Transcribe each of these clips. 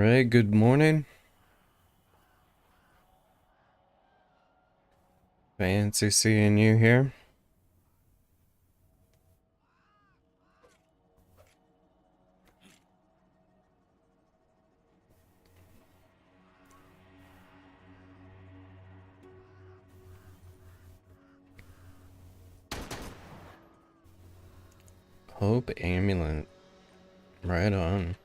Alright, good morning. Fancy seeing you here. Hope Amulet. Right on.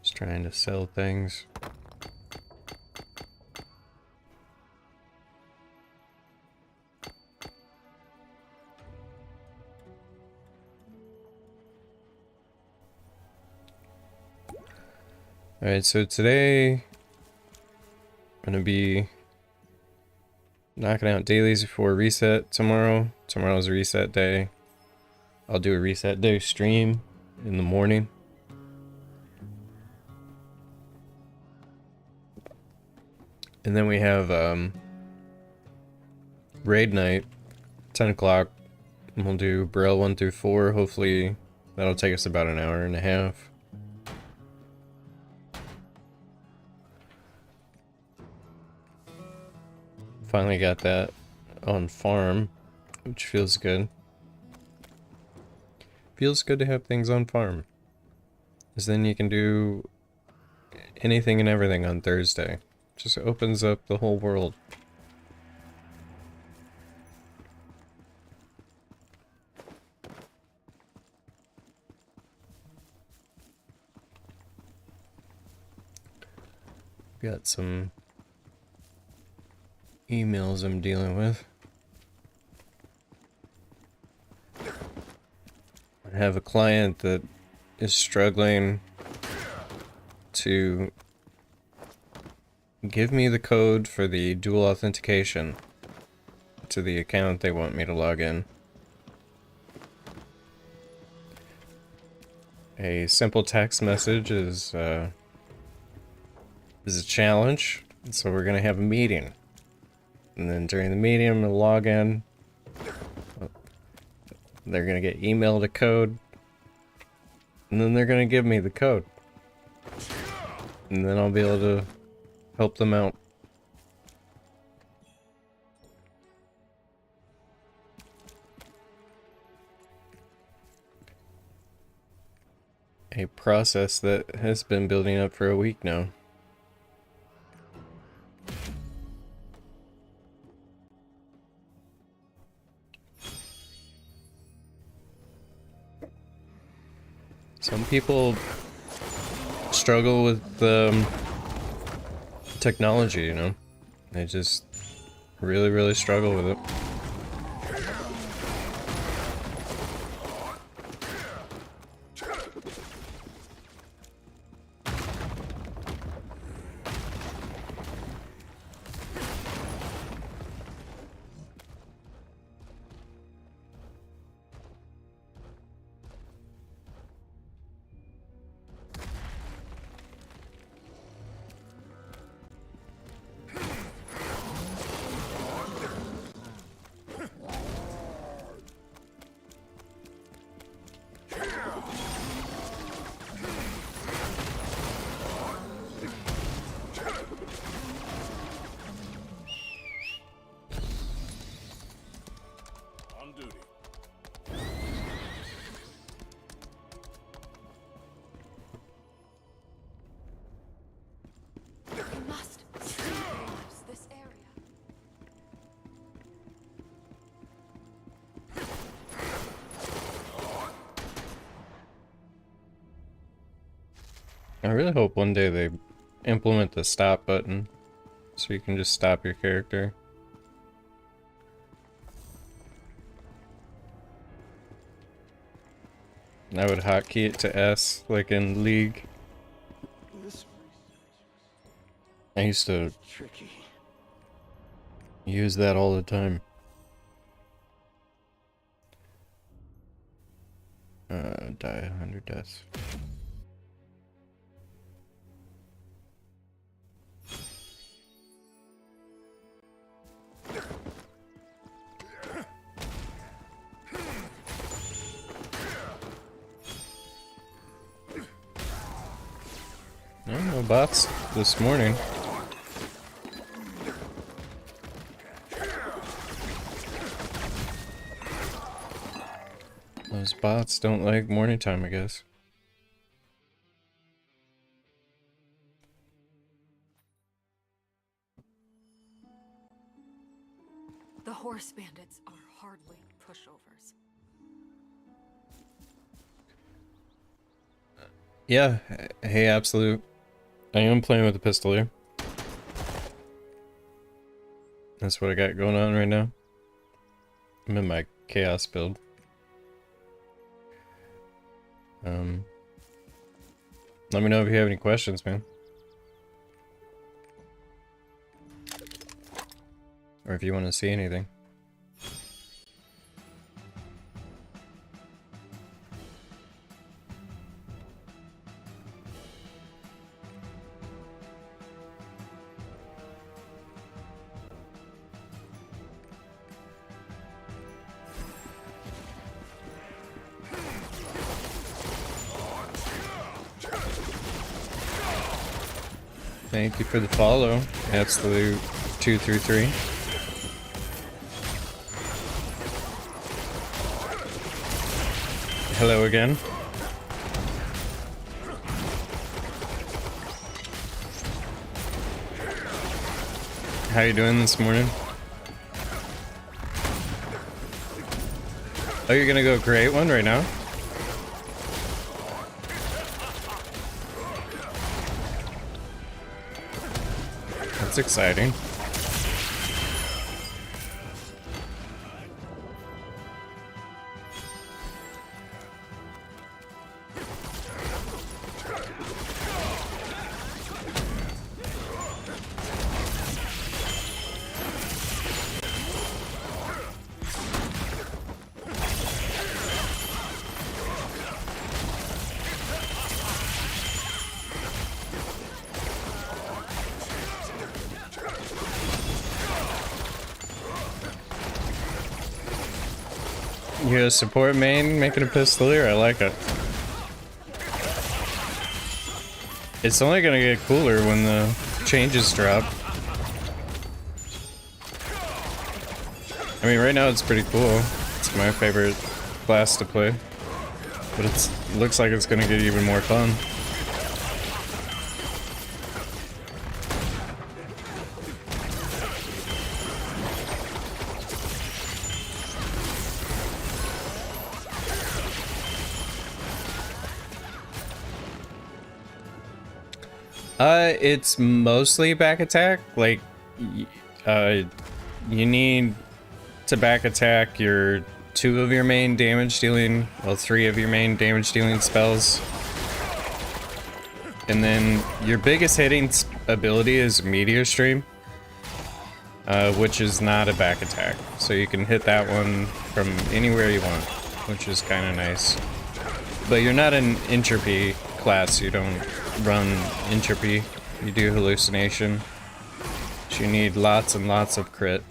Just trying to sell things. Alright, so today I'm gonna be knocking out dailies before reset tomorrow. Tomorrow's a reset day. I'll do a reset day stream in the morning. And then we have raid night, 10 o'clock. We'll do Braille 1 through 4. Hopefully that'll take us about an hour and a half. Finally got that on farm, which feels good. Feels good to have things on farm, because then you can do anything and everything on Thursday. Just opens up the whole world. Got some emails I'm dealing with. I have a client that is struggling to give me the code for the dual authentication to the account they want me to log in. A simple text message is a challenge, so we're gonna have a meeting. And then during the meeting, I'm gonna log in. They're gonna get emailed a code. And then they're gonna give me the code. And then I'll be able to help them out. A process that has been building up for a week now. Some people struggle with technology, you know? They just really struggle with it. I really hope one day they implement the stop button so you can just stop your character. I would hotkey it to S like in League. I used to use that all the time. Die 100 deaths. No bots this morning. Those bots don't like morning time, I guess. The horse bandits are hardly pushovers. Yeah, hey, Absolute. I am playing with the Pistoleer. That's what I got going on right now. I'm in my chaos build. Let me know if you have any questions, man. Or if you want to see anything. Thank you for the follow, Absolute 233. Hello again. How you doing this morning? Oh, you're gonna go create one right now? That's exciting. You're a support main making a Pistoleer? I like it. It's only gonna get cooler when the changes drop. I mean, right now it's pretty cool. It's my favorite class to play. But it looks like it's gonna get even more fun. It's mostly back attack. Like, you need to back attack your 2 of your main damage dealing, well, 3 of your main damage dealing spells. And then your biggest hitting ability is Meteor Stream, which is not a back attack. So you can hit that one from anywhere you want, which is kind of nice. But you're not an entropy class, you don't run entropy, you do hallucination. So you need lots and lots of crit.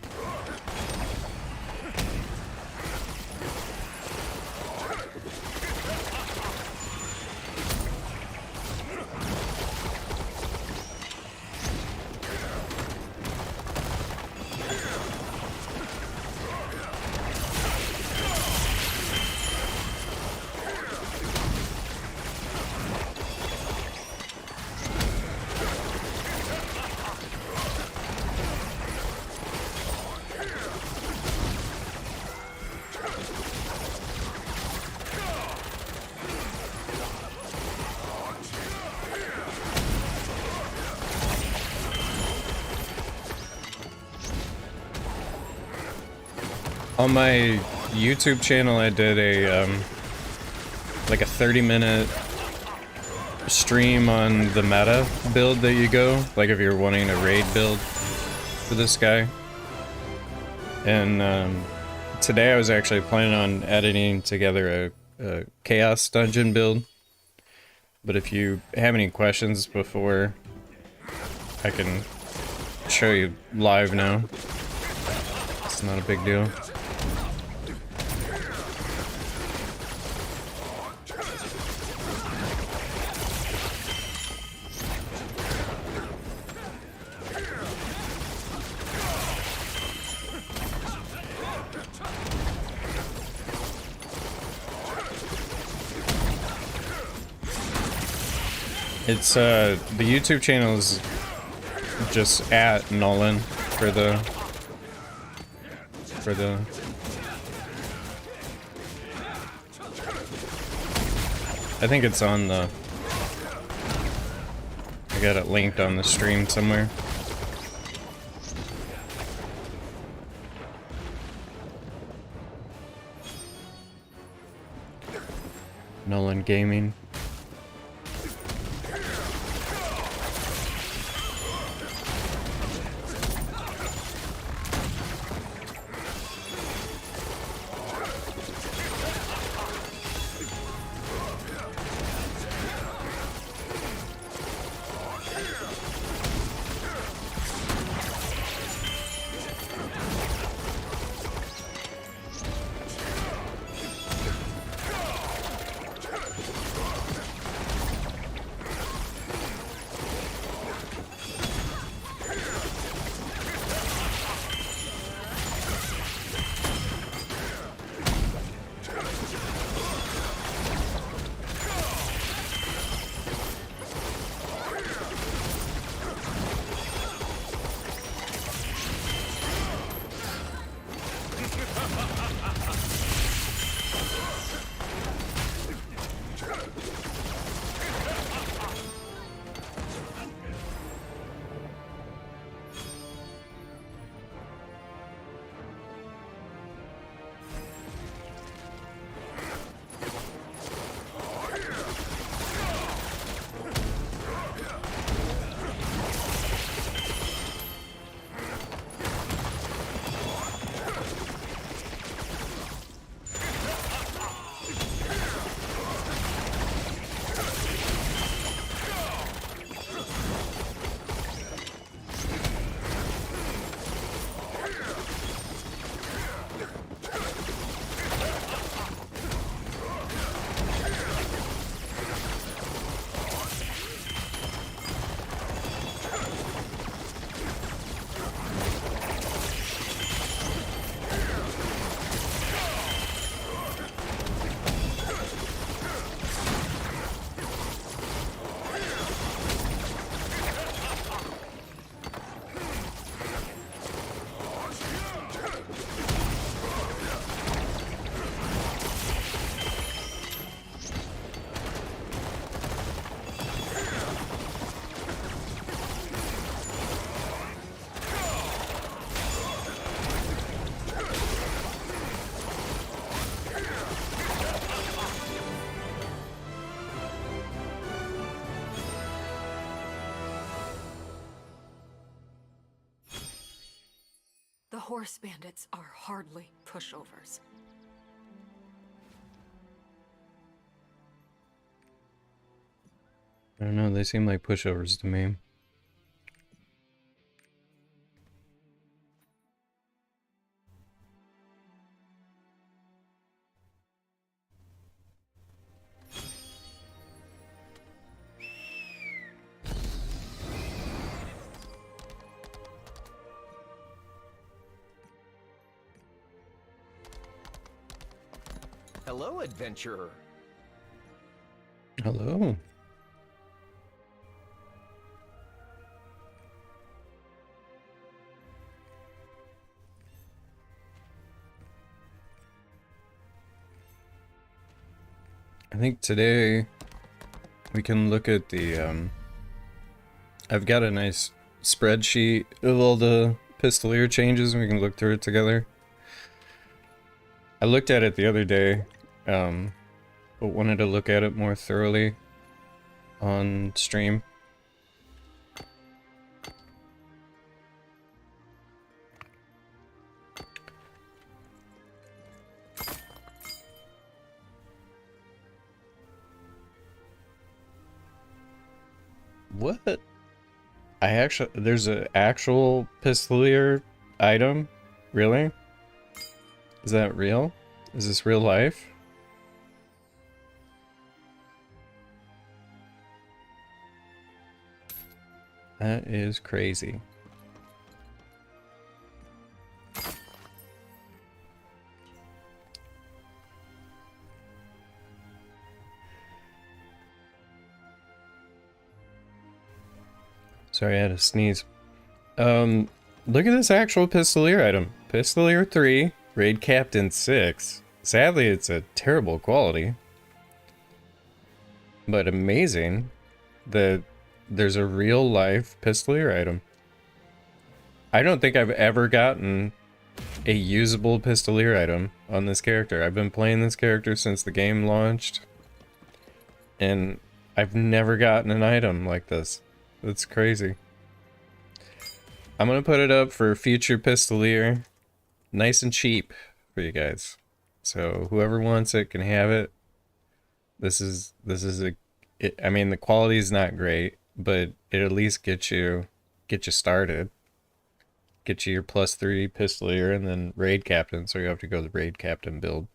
On my YouTube channel, I did a like a 30-minute stream on the meta build that you go, like if you're wanting a raid build for this guy. And today I was actually planning on editing together a chaos dungeon build. But if you have any questions before, I can show you live now. It's not a big deal. It's the YouTube channel is just at Nolan for the I think it's on the I got it linked on the stream somewhere. Nolan Gaming. The horse bandits are hardly pushovers. I don't know, they seem like pushovers to me. Hello, adventurer. Hello. I think today we can look at the I've got a nice spreadsheet of all the Pistoleer changes and we can look through it together. I looked at it the other day, but wanted to look at it more thoroughly on stream. What? There's an actual Pistoleer item? Really? Is that real? Is this real life? That is crazy. Sorry, I had to sneeze. Look at this actual Pistoleer item. Pistoleer 3, Raid Captain 6. Sadly, it's a terrible quality. But amazing that there's a real life Pistoleer item. I don't think I've ever gotten a usable Pistoleer item on this character. I've been playing this character since the game launched, and I've never gotten an item like this. That's crazy. I'm gonna put it up for future Pistoleer, nice and cheap for you guys. So whoever wants it can have it. This is I mean, the quality is not great, but it at least get you started. Get you your +3 Pistoleer and then Raid Captain, so you have to go the Raid Captain build.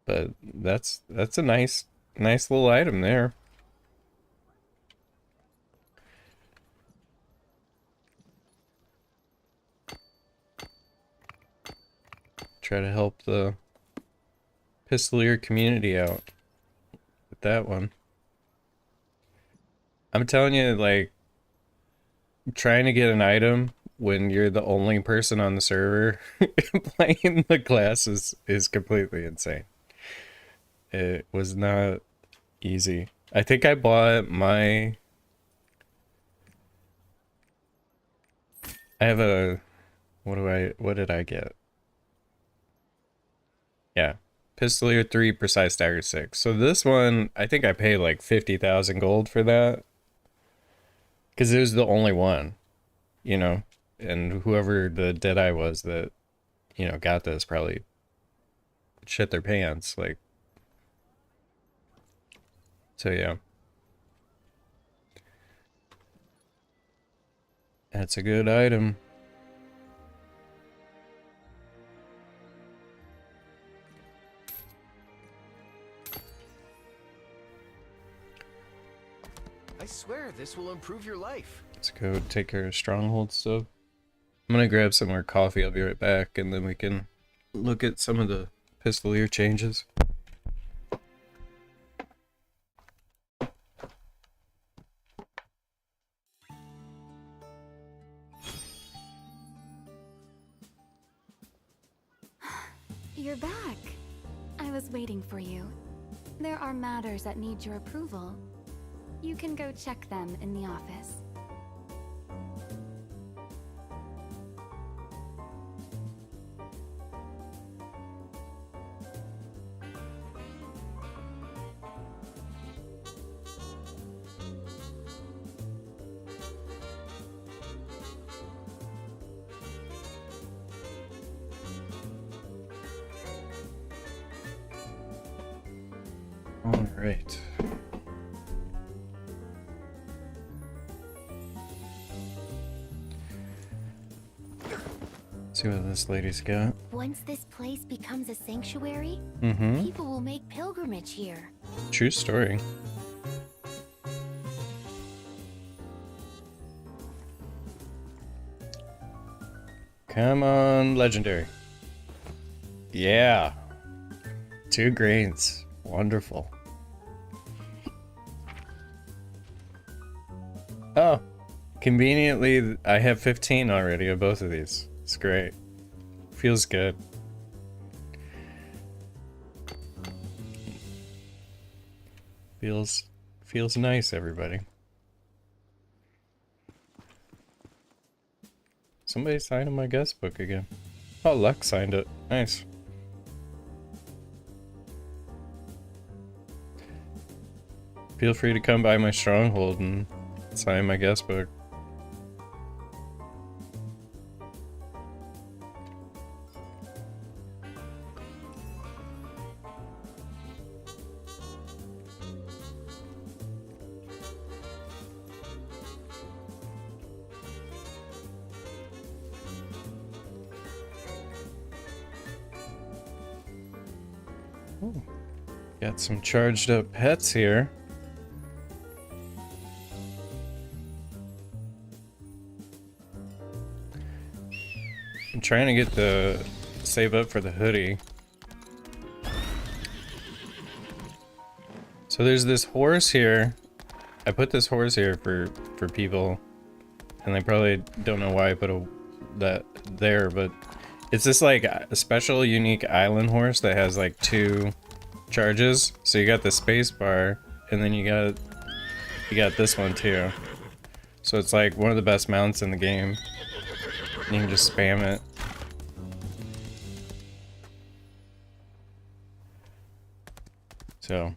But that's a nice little item there. Try to help the Pistoleer community out with that one. I'm telling you, like, trying to get an item when you're the only person on the server playing the class is completely insane. It was not easy. I think I bought my... I have a... What did I get? Yeah. Pistoleer 3, Precise Dagger 6. So this one, I think I paid like 50,000 gold for that. Because it was the only one, you know? And whoever the Deadeye was that, you know, got this probably shit their pants, like. So yeah. That's a good item. I swear this will improve your life. Let's go take care of stronghold stuff. I'm gonna grab some more coffee, I'll be right back, and then we can look at some of the Pistoleer changes. You're back. I was waiting for you. There are matters that need your approval. You can go check them in the office. All right. See what this lady's got. Once this place becomes a sanctuary, Mm-hmm. people will make pilgrimage here. True story. Come on, legendary. Yeah. 2 grains. Wonderful. Oh. Conveniently, I have 15 already of both of these. It's great. Feels good. Feels nice, everybody. Somebody signed my guest book again. Oh, Luck signed it. Nice. Feel free to come by my stronghold and sign my guest book. Ooh. Got some charged up pets here. I'm trying to get the save up for the hoodie. So there's this horse here. I put this horse here for people, and they probably don't know why I put that there, but it's this like a special unique island horse that has like 2 charges. So you got the space bar, and then you got this one too. So it's like one of the best mounts in the game. You can just spam it. So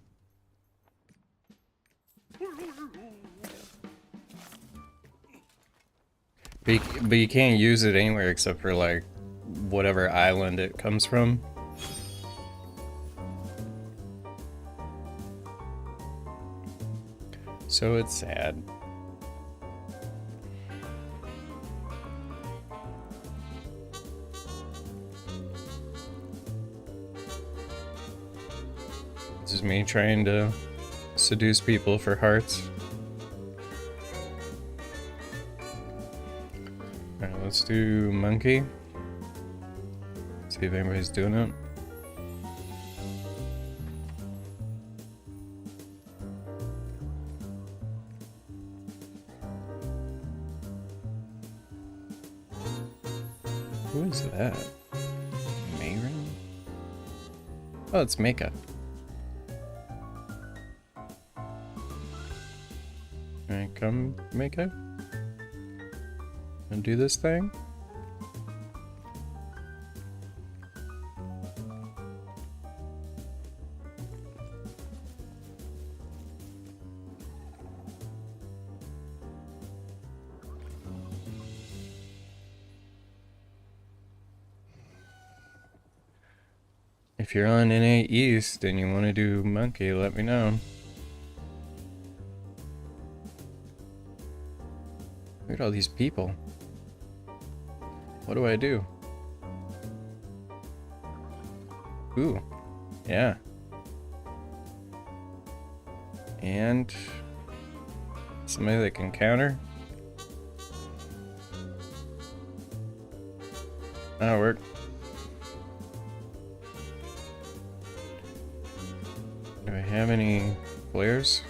but you can't use it anywhere except for like whatever island it comes from. So it's sad. This is me trying to seduce people for hearts. Alright, let's do monkey. See if anybody's doing it. Who is that? Mayrin? Oh, it's Mecha. Alright, come, Mecha. And do this thing. If you're on NA East and you want to do monkey, let me know. Look at all these people. What do I do? Ooh, yeah. And somebody that can counter. That'll work. Do I have any flares?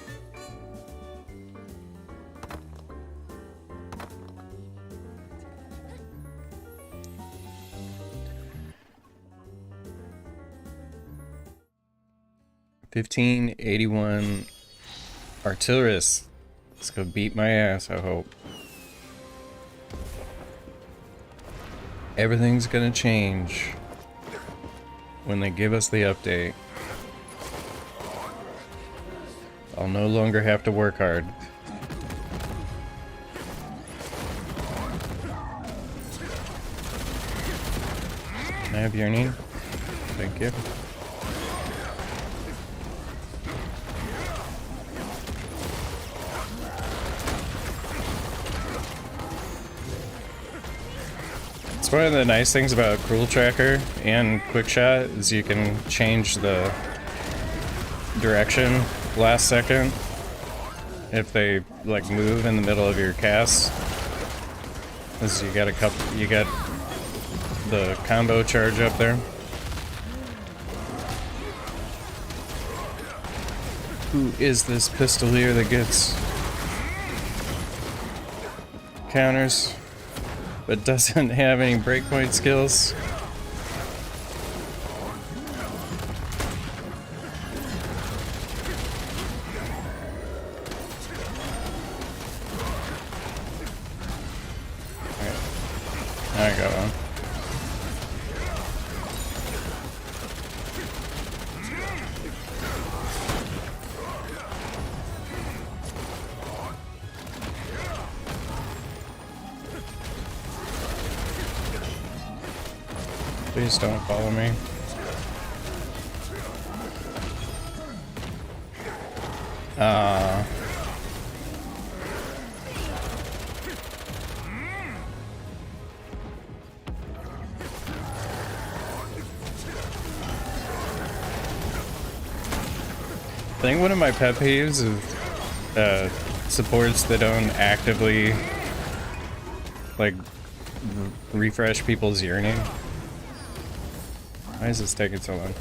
$15.81 Artillerist. Let's go beat my ass, I hope. Everything's gonna change when they give us the update. I'll no longer have to work hard. Can I have your name? Thank you. It's one of the nice things about Cruel Tracker and Quickshot is you can change the direction last second if they like move in the middle of your cast. As you got the combo charge up there. Who is this Pistoleer that gets counters but doesn't have any breakpoint skills? I got one. Please don't follow me. I think one of my pet peeves of supports that don't actively like refresh people's yearning. Why is this taking so long?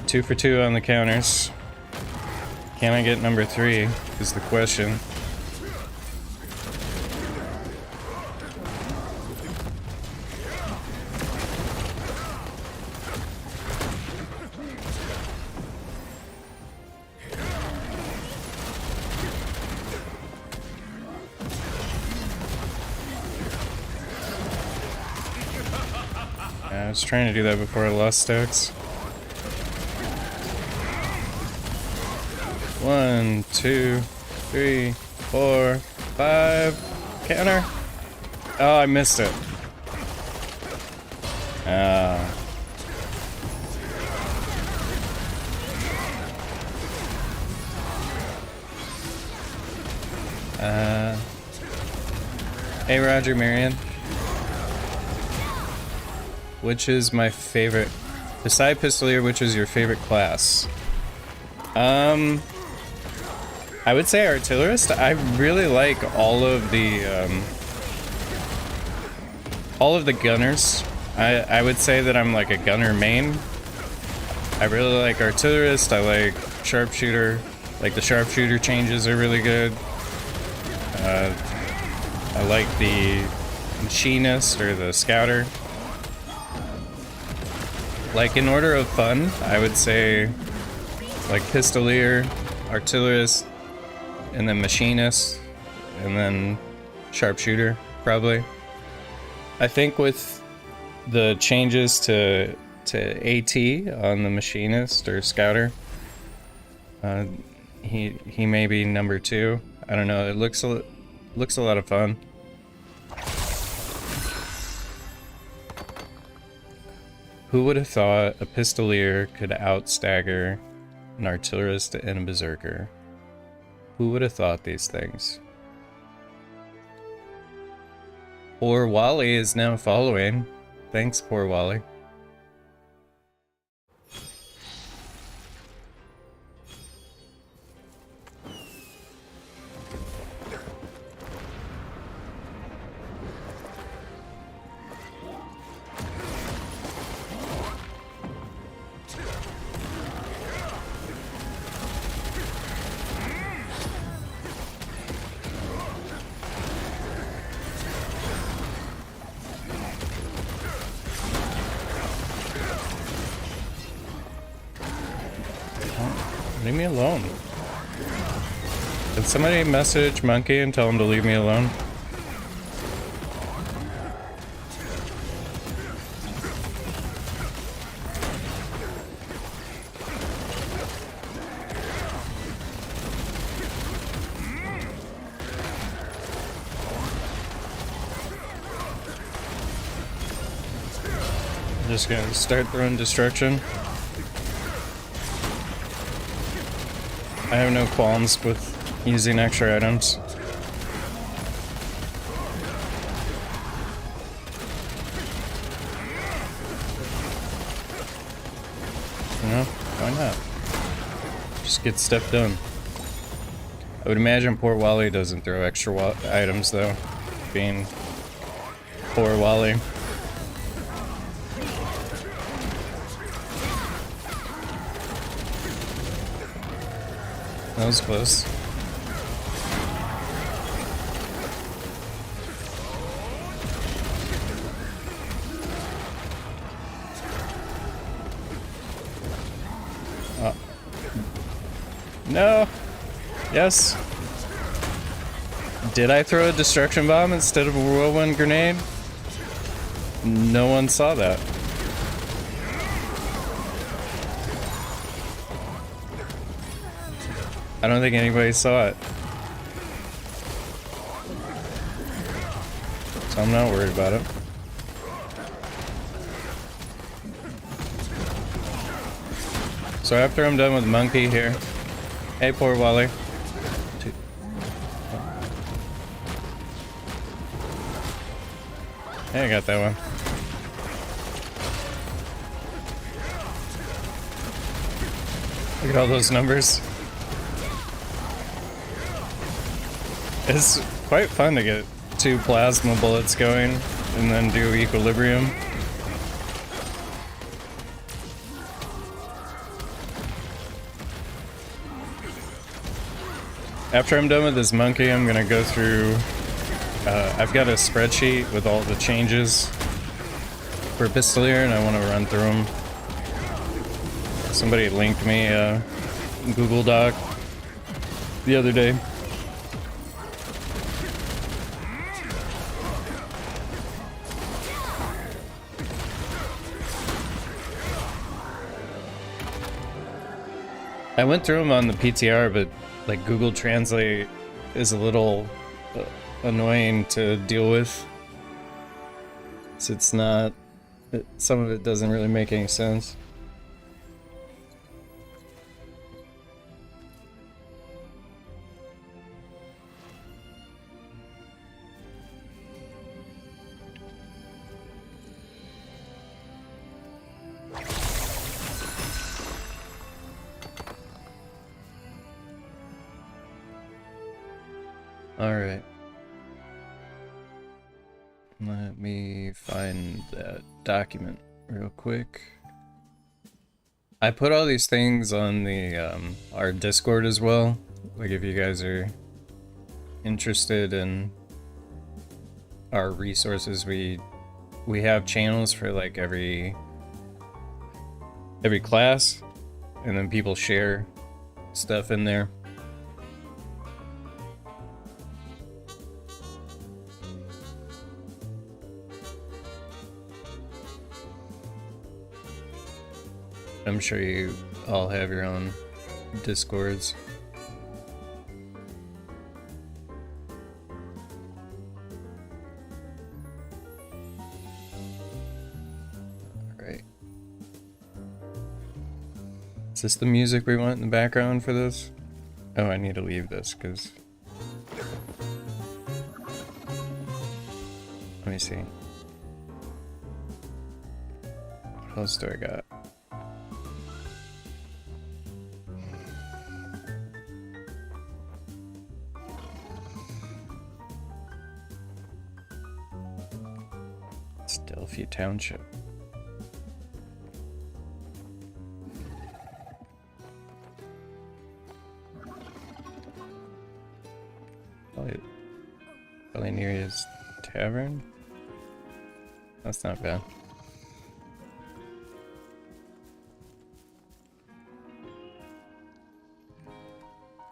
2 for 2 on the counters. Can I get number 3 is the question. I was trying to do that before I lost stacks. 1, 2, 3, 4, 5. Counter. Oh, I missed it. Hey, Roger Marion. Which is my favorite? Beside Pistoleer, which is your favorite class? I would say Artillerist. I really like all of the gunners. I would say that I'm like a gunner main. I really like Artillerist. I like Sharpshooter. Like the Sharpshooter changes are really good. I like the Machinist or the Scouter. Like in order of fun, I would say like Pistoleer, Artillerist, and then Machinist, and then Sharpshooter, probably. I think with the changes to AT on the Machinist or Scouter, he may be number 2. I don't know. It looks a lot of fun. Who would have thought a Pistoleer could outstagger an Artillerist and a Berserker? Who would have thought these things? Poor Wally is now following. Thanks, poor Wally. Leave me alone. Did somebody message Monkey and tell him to leave me alone? I'm just gonna start throwing destruction. I have no qualms with using extra items. You know, why not? Just get stuff done. I would imagine poor Wally doesn't throw extra items though, being poor Wally. That was close. Oh. No! Yes! Did I throw a destruction bomb instead of a whirlwind grenade? No one saw that. I don't think anybody saw it. So I'm not worried about it. So after I'm done with Monkey here. Hey, poor Wally. Hey, I got that one. Look at all those numbers. It's quite fun to get 2 plasma bullets going and then do equilibrium. After I'm done with this monkey, I'm gonna go through. I've got a spreadsheet with all the changes for Pistoleer, and I want to run through them. Somebody linked me a Google Doc the other day. I went through them on the PTR, but like Google Translate is a little annoying to deal with. So it's not, some of it doesn't really make any sense. Alright. Let me find that document real quick. I put all these things on the our Discord as well. Like if you guys are interested in our resources, we have channels for like every class, and then people share stuff in there. I'm sure you all have your own Discords. Alright. Is this the music we want in the background for this? Oh, I need to leave this because... Let me see. What else do I got? Township. Probably near his tavern. That's not bad.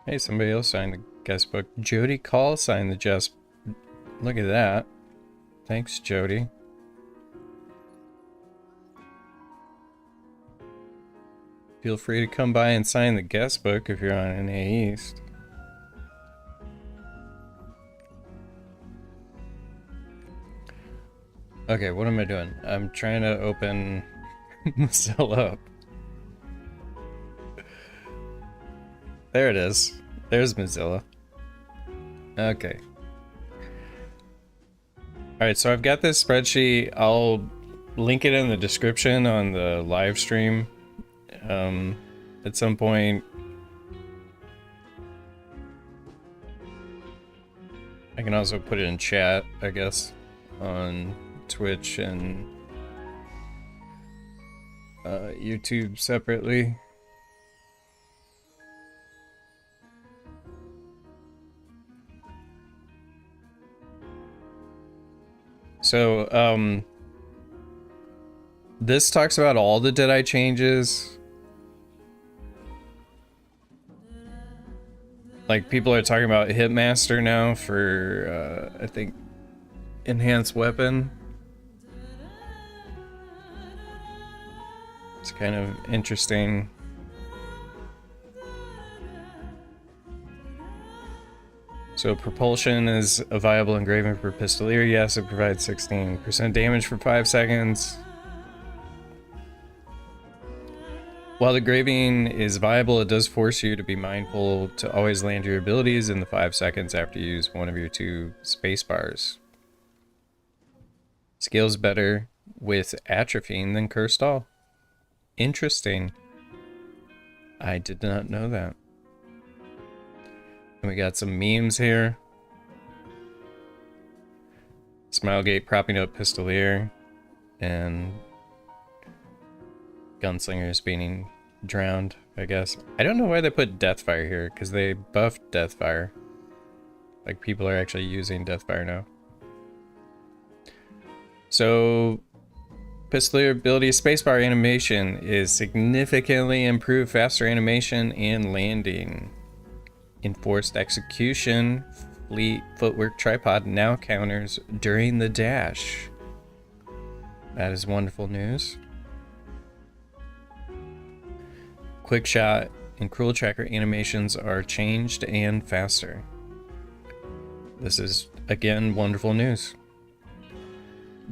Hey, somebody else signed the guest book. Jody Call signed the guest. Look at that. Thanks, Jody. Feel free to come by and sign the guest book if you're on NA East. Okay, what am I doing? I'm trying to open Mozilla up. There it is. There's Mozilla. Okay. Alright, so I've got this spreadsheet. I'll link it in the description on the live stream. At some point, I can also put it in chat, I guess, on Twitch and YouTube separately. So, this talks about all the Deadeye changes. Like, people are talking about Hitmaster now for, I think, enhanced weapon. It's kind of interesting. So, propulsion is a viable engraving for Pistoleer. Yes, it provides 16% damage for 5 seconds. While the engraving is viable, it does force you to be mindful to always land your abilities in the 5 seconds after you use one of your 2 space bars. Scales better with atrophying than Cursed All. Interesting. I did not know that. And we got some memes here. Smilegate propping up Pistoleer, and Gunslingers being drowned, I guess. I don't know why they put Deathfire here, because they buffed Deathfire. Like, people are actually using Deathfire now. So, Pistoleer ability spacebar animation is significantly improved, faster animation and landing. Enforced execution, fleet footwork tripod now counters during the dash. That is wonderful news. Quick shot and cruel tracker animations are changed and faster. This is, again, wonderful news.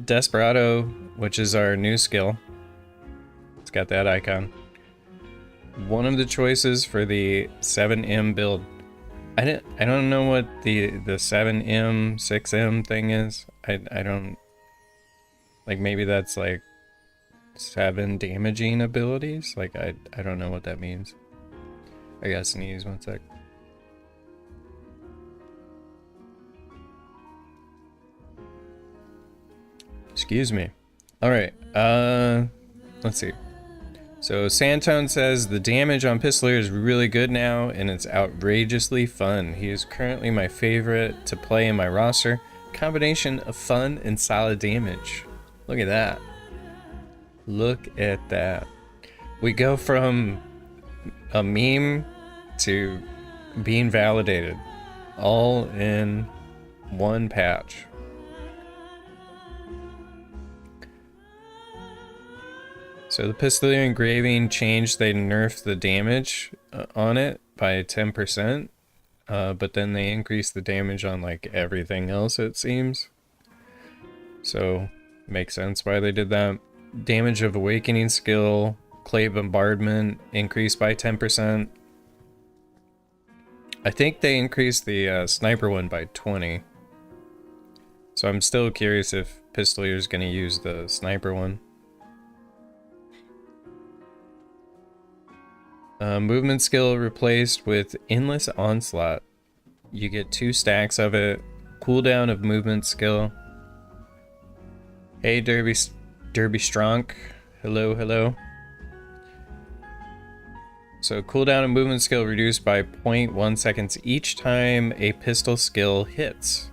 Desperado, which is our new skill. It's got that icon. One of the choices for the 7M build. I don't know what the 7M, 6M thing is. I don't... Like, maybe that's like 7 damaging abilities? Like, I don't know what that means. I gotta sneeze 1 sec. Excuse me. Alright, let's see. So Santone says the damage on Pistoleer is really good now and it's outrageously fun. He is currently my favorite to play in my roster. Combination of fun and solid damage. Look at that. Look at that. We go from a meme to being validated all in one patch. So the Pistoleer engraving changed, they nerfed the damage on it by 10%, but then they increased the damage on like everything else, it seems. So makes sense why they did that. Damage of awakening skill, clay bombardment increased by 10%. I think they increased the sniper one by 20. So I'm still curious if Pistoleer is going to use the sniper one. Movement skill replaced with Endless Onslaught. You get 2 stacks of it. Cooldown of movement skill. Hey Derby Stronk. Hello, hello. So cooldown of movement skill reduced by 0.1 seconds each time a pistol skill hits.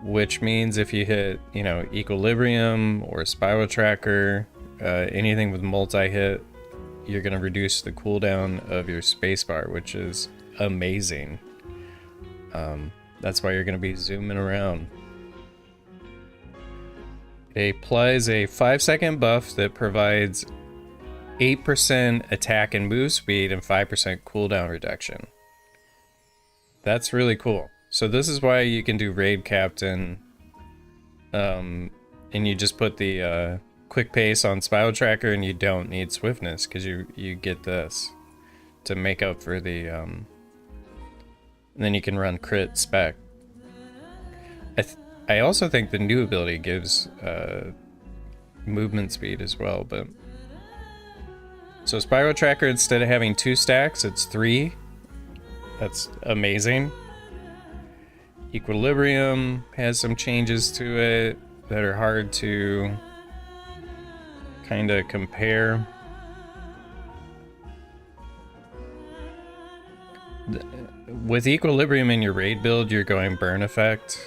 Which means if you hit, you know, Equilibrium or Spiral Tracker, anything with multi-hit, you're going to reduce the cooldown of your spacebar, which is amazing. That's why you're going to be zooming around. It applies a 5-second buff that provides 8% attack and move speed and 5% cooldown reduction. That's really cool. So this is why you can do Raid Captain, and you just put the quick pace on Spiral Tracker and you don't need swiftness because you get this to make up for the and then you can run crit spec. I also think the new ability gives movement speed as well, but so Spiral Tracker, instead of having 2 stacks, it's 3. That's amazing. Equilibrium has some changes to it that are hard to kind of compare. With Equilibrium in your raid build, you're going burn effect.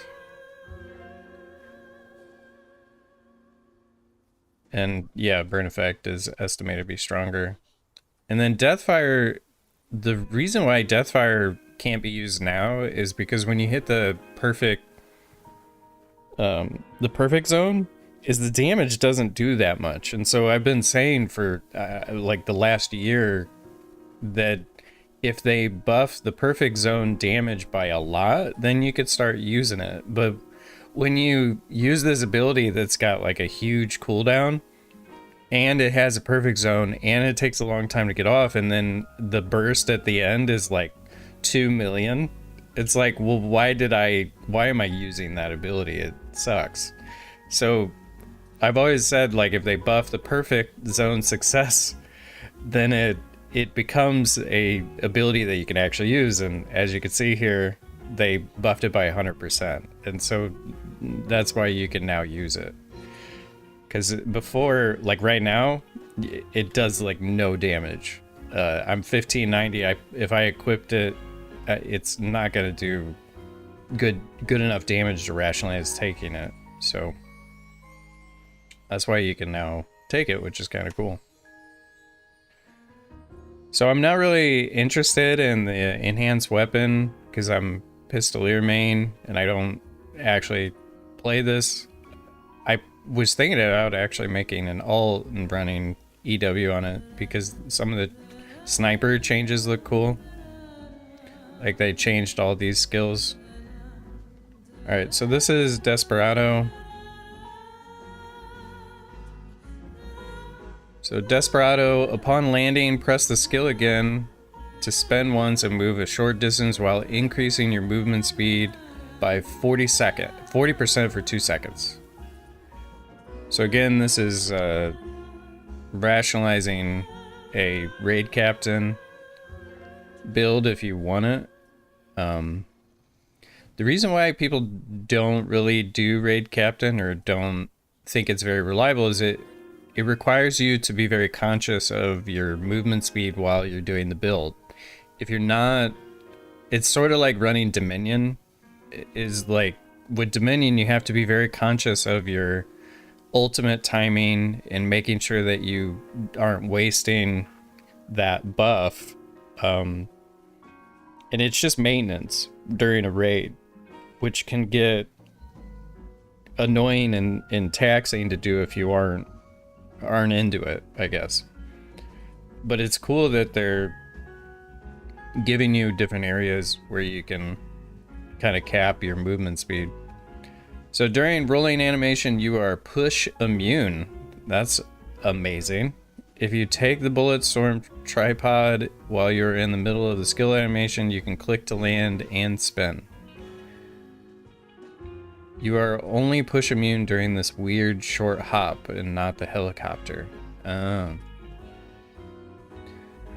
And yeah, burn effect is estimated to be stronger. And then Deathfire, the reason why Deathfire can't be used now is because when you hit the perfect zone, is the damage doesn't do that much. And so I've been saying for like the last year that if they buff the perfect zone damage by a lot, then you could start using it. But when you use this ability that's got like a huge cooldown and it has a perfect zone and it takes a long time to get off, and then the burst at the end is like 2 million, it's like, well, why am I using that ability? It sucks. So I've always said, like, if they buff the perfect zone success, then it becomes a ability that you can actually use. And as you can see here, they buffed it by 100%. And so that's why you can now use it. Because before, like right now, it does like no damage. I'm 1590. If I equipped it, it's not gonna do good enough damage to rationalize taking it. So that's why you can now take it, which is kind of cool. So I'm not really interested in the enhanced weapon because I'm Pistoleer main and I don't actually play this. I was thinking about actually making an alt and running EW on it because some of the sniper changes look cool. Like they changed all these skills. Alright, so this is Desperado. So Desperado, upon landing, press the skill again to spend once and move a short distance while increasing your movement speed by 40% for 2 seconds. So again, this is rationalizing a raid captain build if you want it. The reason why people don't really do raid captain or don't think it's very reliable is it requires you to be very conscious of your movement speed while you're doing the build. If you're not, it's sort of like running Dominion. Is like with Dominion, you have to be very conscious of your ultimate timing and making sure that you aren't wasting that buff. And it's just maintenance during a raid, which can get annoying and taxing to do if you aren't into it, I guess. But it's cool that they're giving you different areas where you can kind of cap your movement speed. So during rolling animation, you are push immune. That's amazing. If you take the bullet storm tripod while you're in the middle of the skill animation, you can click to land and spin. You are only push immune during this weird short hop and not the helicopter. Oh.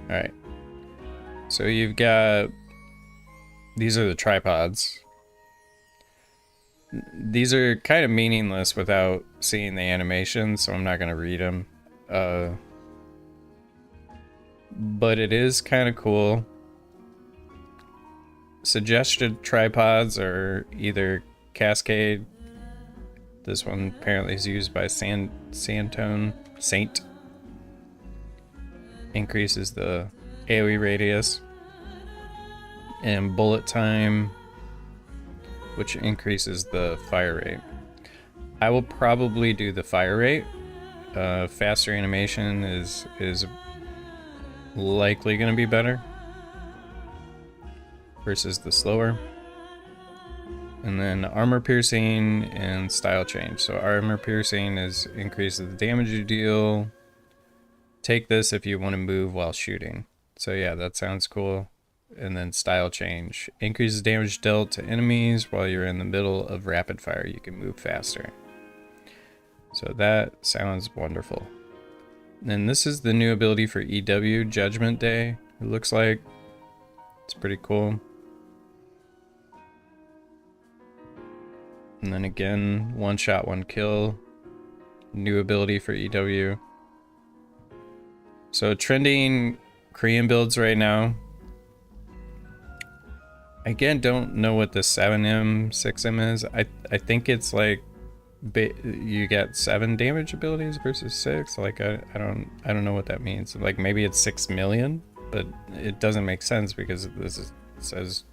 Alright. So you've got... These are the tripods. These are kind of meaningless without seeing the animation, so I'm not going to read them. But it is kind of cool. Suggested tripods are either Cascade. This one apparently is used by Saint. Increases the AoE radius. And Bullet Time, which increases the fire rate. I will probably do the fire rate. Faster animation is likely going to be better versus the slower. And then armor piercing and style change. So armor piercing increases the damage you deal. Take this if you want to move while shooting. So yeah, that sounds cool. And then style change increases damage dealt to enemies while you're in the middle of rapid fire. You can move faster. So that sounds wonderful. And this is the new ability for EW, Judgment Day. It looks like it's pretty cool. And then again, one shot, one kill. New ability for EW. So trending Korean builds right now. Again, don't know what the 7M, 6M is. I think it's like you get 7 damage abilities versus 6. Like I don't know what that means. Like maybe it's 6 million, but it doesn't make sense because it says.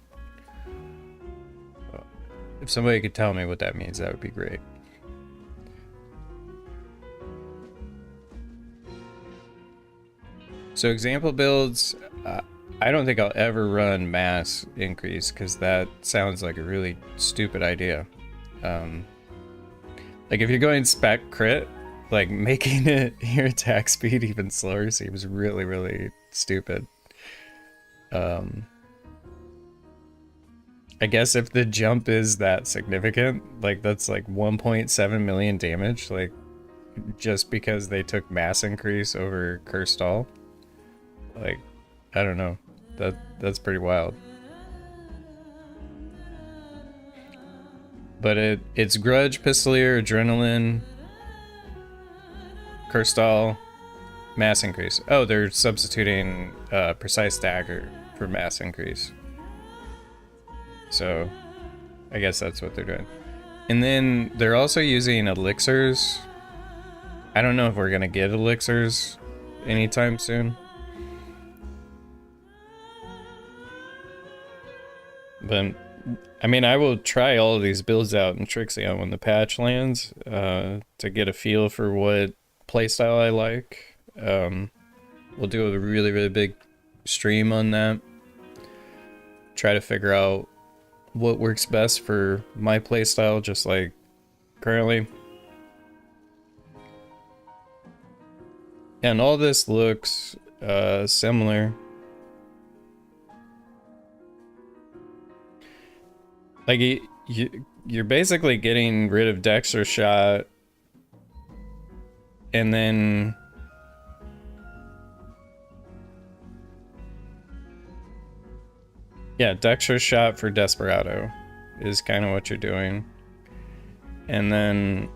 If somebody could tell me what that means, that would be great. So example builds, I don't think I'll ever run mass increase because that sounds like a really stupid idea. Like if you're going spec crit, like making your attack speed even slower seems really, really stupid. I guess if the jump is that significant, like that's like 1.7 million damage, like just because they took mass increase over Cursed All. Like, I don't know. That's pretty wild. But it's Grudge, Pistoleer, Adrenaline, Cursed All, Mass increase. Oh, they're substituting precise dagger for mass increase. So I guess that's what they're doing. And then they're also using elixirs. I don't know if we're gonna get elixirs anytime soon. But I mean, I will try all of these builds out in Trixion when the patch lands to get a feel for what playstyle I like. We'll do a really, really big stream on that. Try to figure out what works best for my playstyle, just like currently. And all this looks similar. Like, you're basically getting rid of Dexter Shot, and then yeah, Dexter Shot for Desperado is kind of what you're doing. And then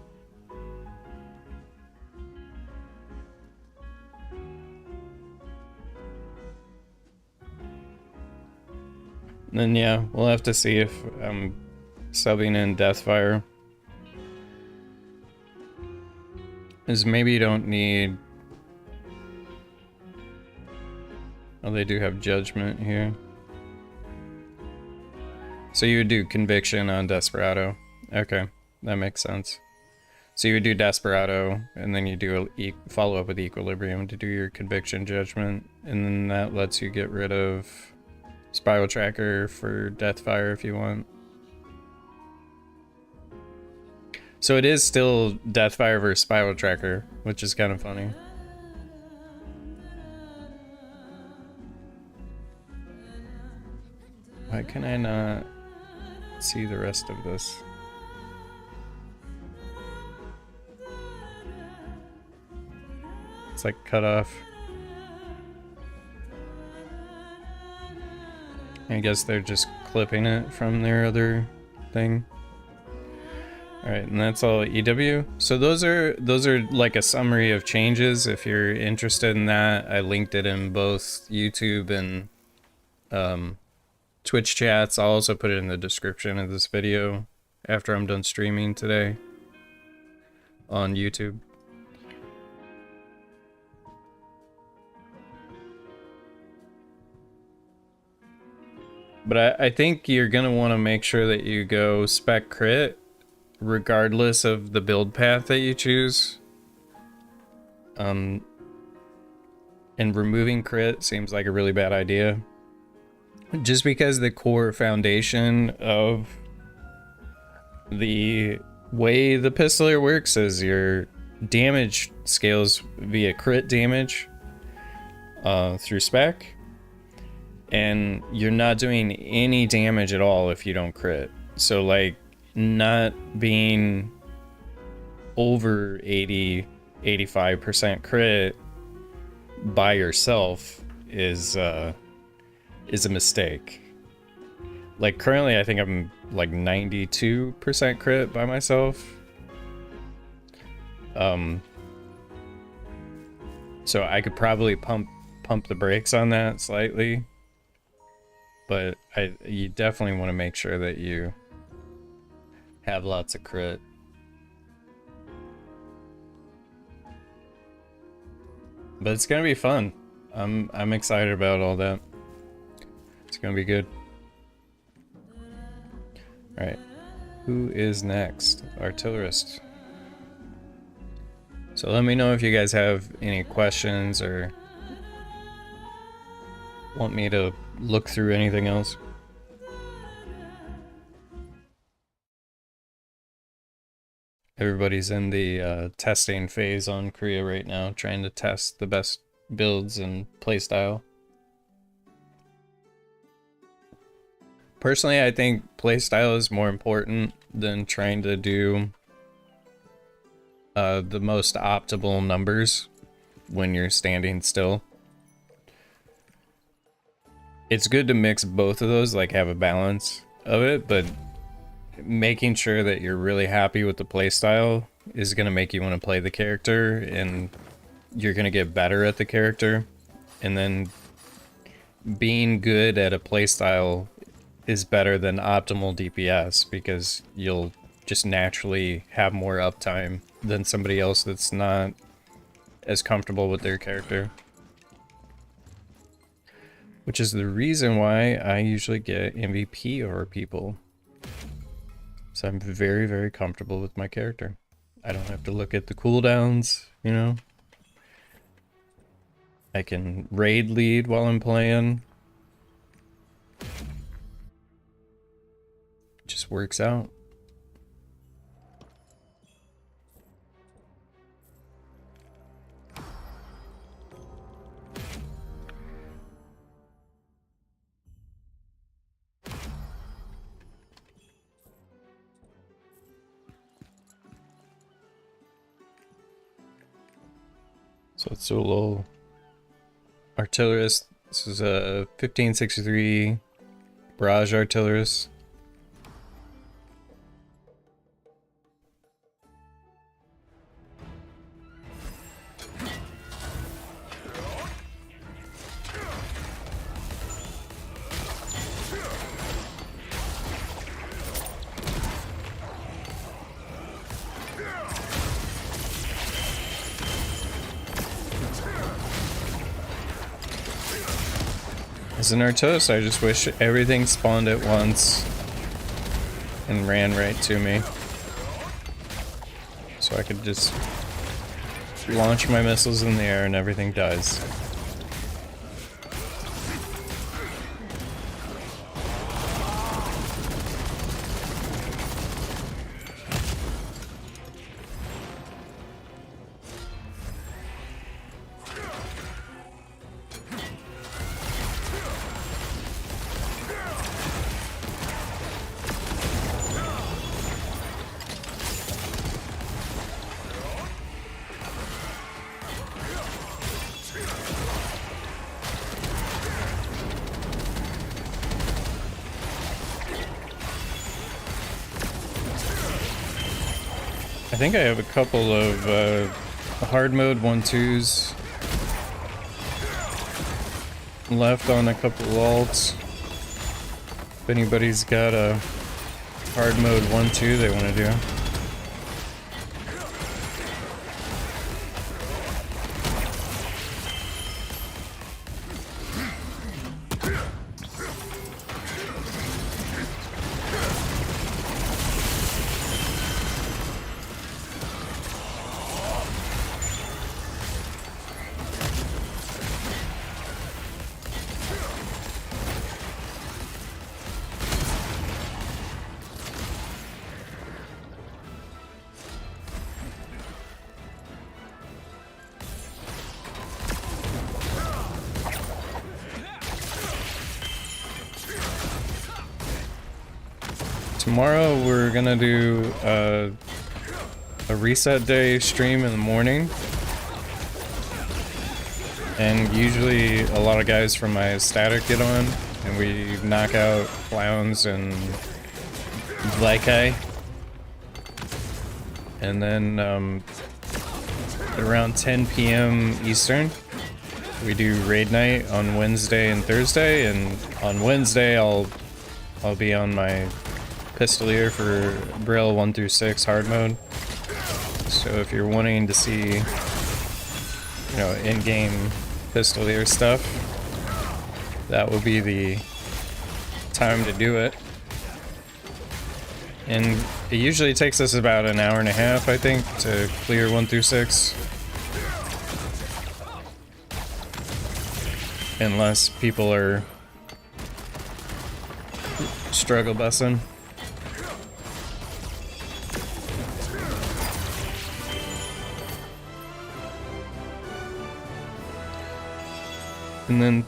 yeah, we'll have to see if I'm subbing in Deathfire. Is maybe you don't need... Oh, they do have Judgment here. So you would do Conviction on Desperado. Okay, that makes sense. So you would do Desperado, and then you do a follow up with Equilibrium to do your Conviction Judgment, and then that lets you get rid of Spiral Tracker for Deathfire if you want. So it is still Deathfire versus Spiral Tracker, which is kind of funny. Why can I not see the rest of this? It's like cut off. I guess they're just clipping it from their other thing. Alright, and that's all EW. So those are like a summary of changes. If you're interested in that, I linked it in both YouTube and Twitch chats. I'll also put it in the description of this video after I'm done streaming today on YouTube. But I think you're going to want to make sure that you go spec crit regardless of the build path that you choose. And removing crit seems like a really bad idea. Just because the core foundation of the way the Pistoleer works is your damage scales via crit damage through spec. And you're not doing any damage at all if you don't crit. So like not being over 85% crit by yourself is a mistake. Like currently I think I'm like 92% crit by myself. So I could probably pump the brakes on that slightly. But you definitely want to make sure that you have lots of crit. But it's gonna be fun. I'm excited about all that. It's gonna be good. Alright. Who is next? Artillerist. So let me know if you guys have any questions or want me to look through anything else. Everybody's in the testing phase on Korea right now, trying to test the best builds and playstyle. Personally, I think playstyle is more important than trying to do the most optimal numbers when you're standing still. It's good to mix both of those, like have a balance of it, but making sure that you're really happy with the playstyle is going to make you want to play the character and you're gonna get better at the character, and then being good at a playstyle is better than optimal DPS because you'll just naturally have more uptime than somebody else that's not as comfortable with their character. Which is the reason why I usually get MVP over people. So I'm very, very comfortable with my character. I don't have to look at the cooldowns, you know? I can raid lead while I'm playing. It just works out. So let's do a little Artillerist. This is a 1563 Barrage Artillerist. As an Artillerist, I just wish everything spawned at once and ran right to me. So I could just launch my missiles in the air and everything dies. I think I have a couple of hard mode 1-2s left on a couple of alts. If anybody's got a hard mode 1-2 they want to do. Tomorrow we're gonna do a reset day stream in the morning, and usually a lot of guys from my static get on, and we knock out clowns and Deadeye, and then around 10 p.m. Eastern we do raid night on Wednesday and Thursday, and on Wednesday I'll be on my Pistoleer for Brill 1-6 hard mode. So if you're wanting to see, you know, in-game Pistoleer stuff, that will be the time to do it. And it usually takes us about an hour and a half, I think, to clear 1-6. Unless people are struggle bussing. And then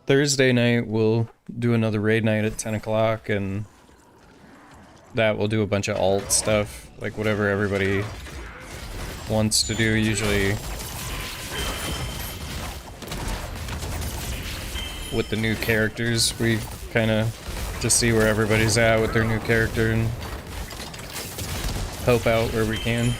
Thursday night we'll do another raid night at 10 o'clock, and that will do a bunch of alt stuff, like whatever everybody wants to do. Usually with the new characters, we kind of just see where everybody's at with their new character and help out where we can.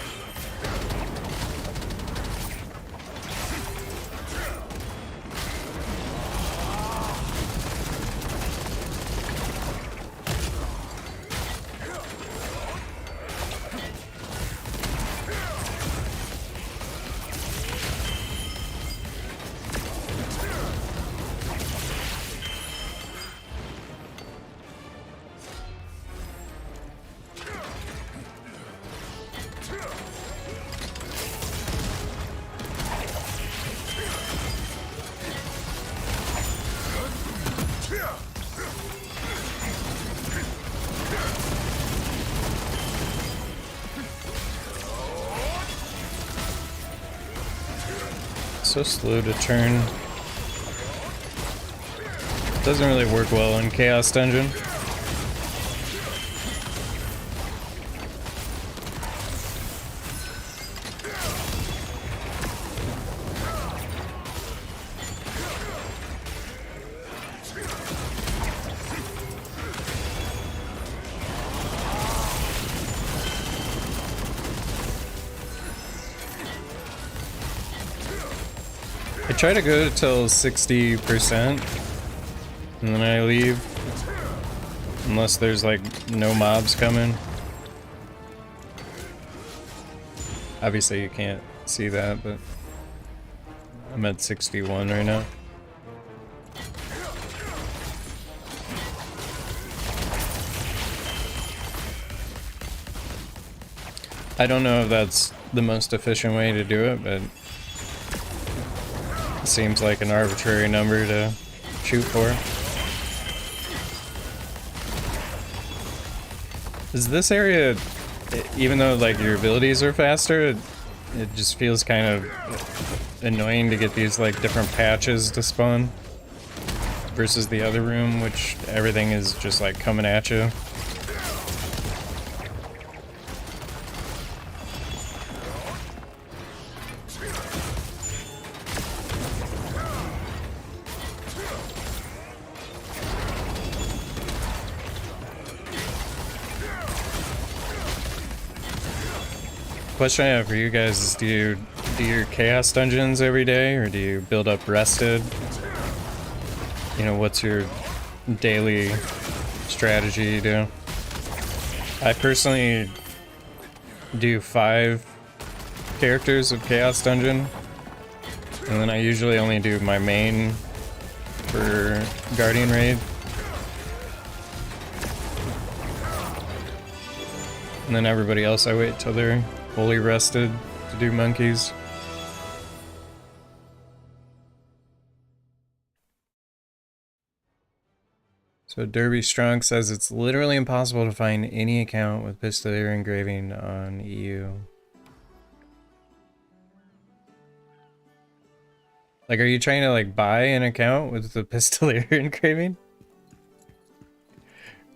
So slow to turn. Doesn't really work well in Chaos Dungeon. I try to go till 60% and then I leave unless there's like no mobs coming. Obviously you can't see that, but I'm at 61 right now. I don't know if that's the most efficient way to do it, but it seems like an arbitrary number to shoot for. Is this area, even though like your abilities are faster, it just feels kind of annoying to get these like different patches to spawn versus the other room, which everything is just like coming at you. Question I have for you guys is, do you do your chaos dungeons every day, or do you build up rested? You know, what's your daily strategy you do? I personally do 5 characters of chaos dungeon, and then I usually only do my main for guardian raid. And then everybody else I wait till they're fully rested to do monkeys. So Derby Strong says it's literally impossible to find any account with Pistoleer engraving on EU. Like, are you trying to like buy an account with the Pistoleer engraving?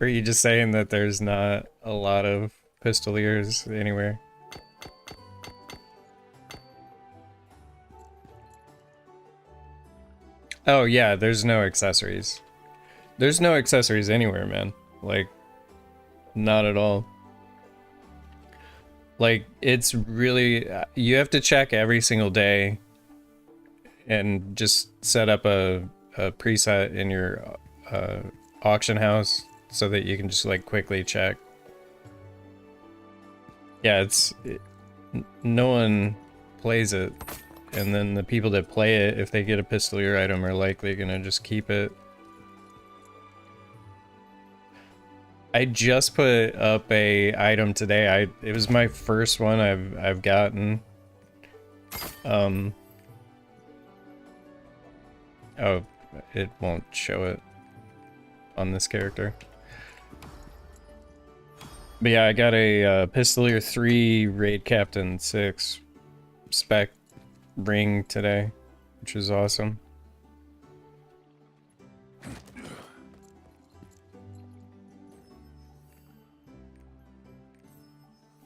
Or are you just saying that there's not a lot of Pistoleers anywhere? Oh yeah, there's no accessories. There's no accessories anywhere, man. Like, not at all. Like, it's really... you have to check every single day and just set up a preset in your auction house so that you can just, like, quickly check. Yeah, no one plays it. And then the people that play it, if they get a Pistoleer item, are likely gonna just keep it. I just put up a item today. It was my first one I've gotten. Oh, it won't show it on this character. But yeah, I got a Pistoleer 3 Raid Captain 6 spec ring today, which is awesome.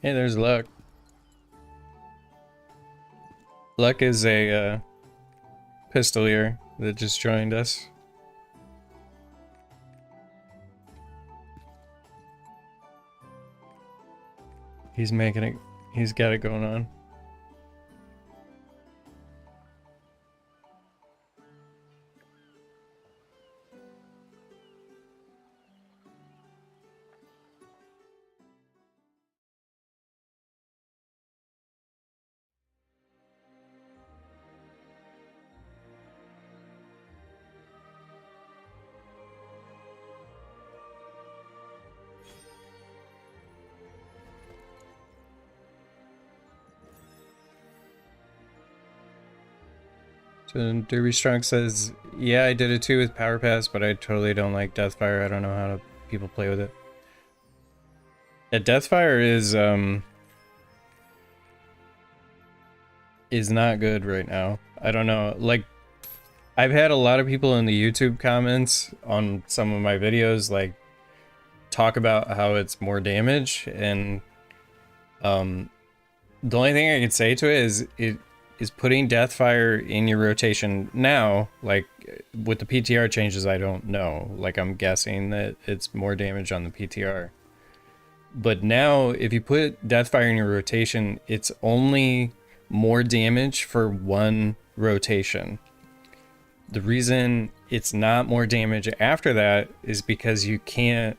Hey, there's Luck. Luck is a Pistoleer that just joined us. He's making it, he's got it going on. So Derby Strong says, yeah, I did it too with Power Pass, but I totally don't like Deathfire. I don't know how people play with it. Yeah, Deathfire is not good right now. I don't know. Like, I've had a lot of people in the YouTube comments on some of my videos, like, talk about how it's more damage, and the only thing I can say to it is putting Deathfire in your rotation now. Like, with the PTR changes, I don't know. Like, I'm guessing that it's more damage on the PTR. But now, if you put Deathfire in your rotation, it's only more damage for one rotation. The reason it's not more damage after that is because you can't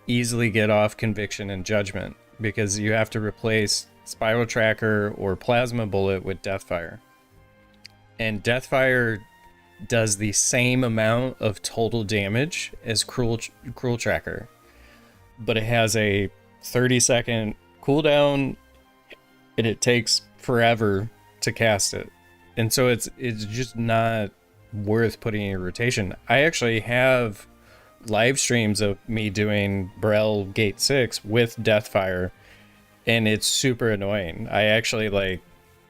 easily get off Conviction and Judgment, because you have to replace Spiral Tracker or Plasma Bullet with Deathfire. And Deathfire does the same amount of total damage as Cruel Tracker, but it has a 30-second cooldown, and it takes forever to cast it. And so it's just not worth putting in your rotation. I actually have live streams of me doing Brel Gate 6 with Deathfire, and it's super annoying. I actually like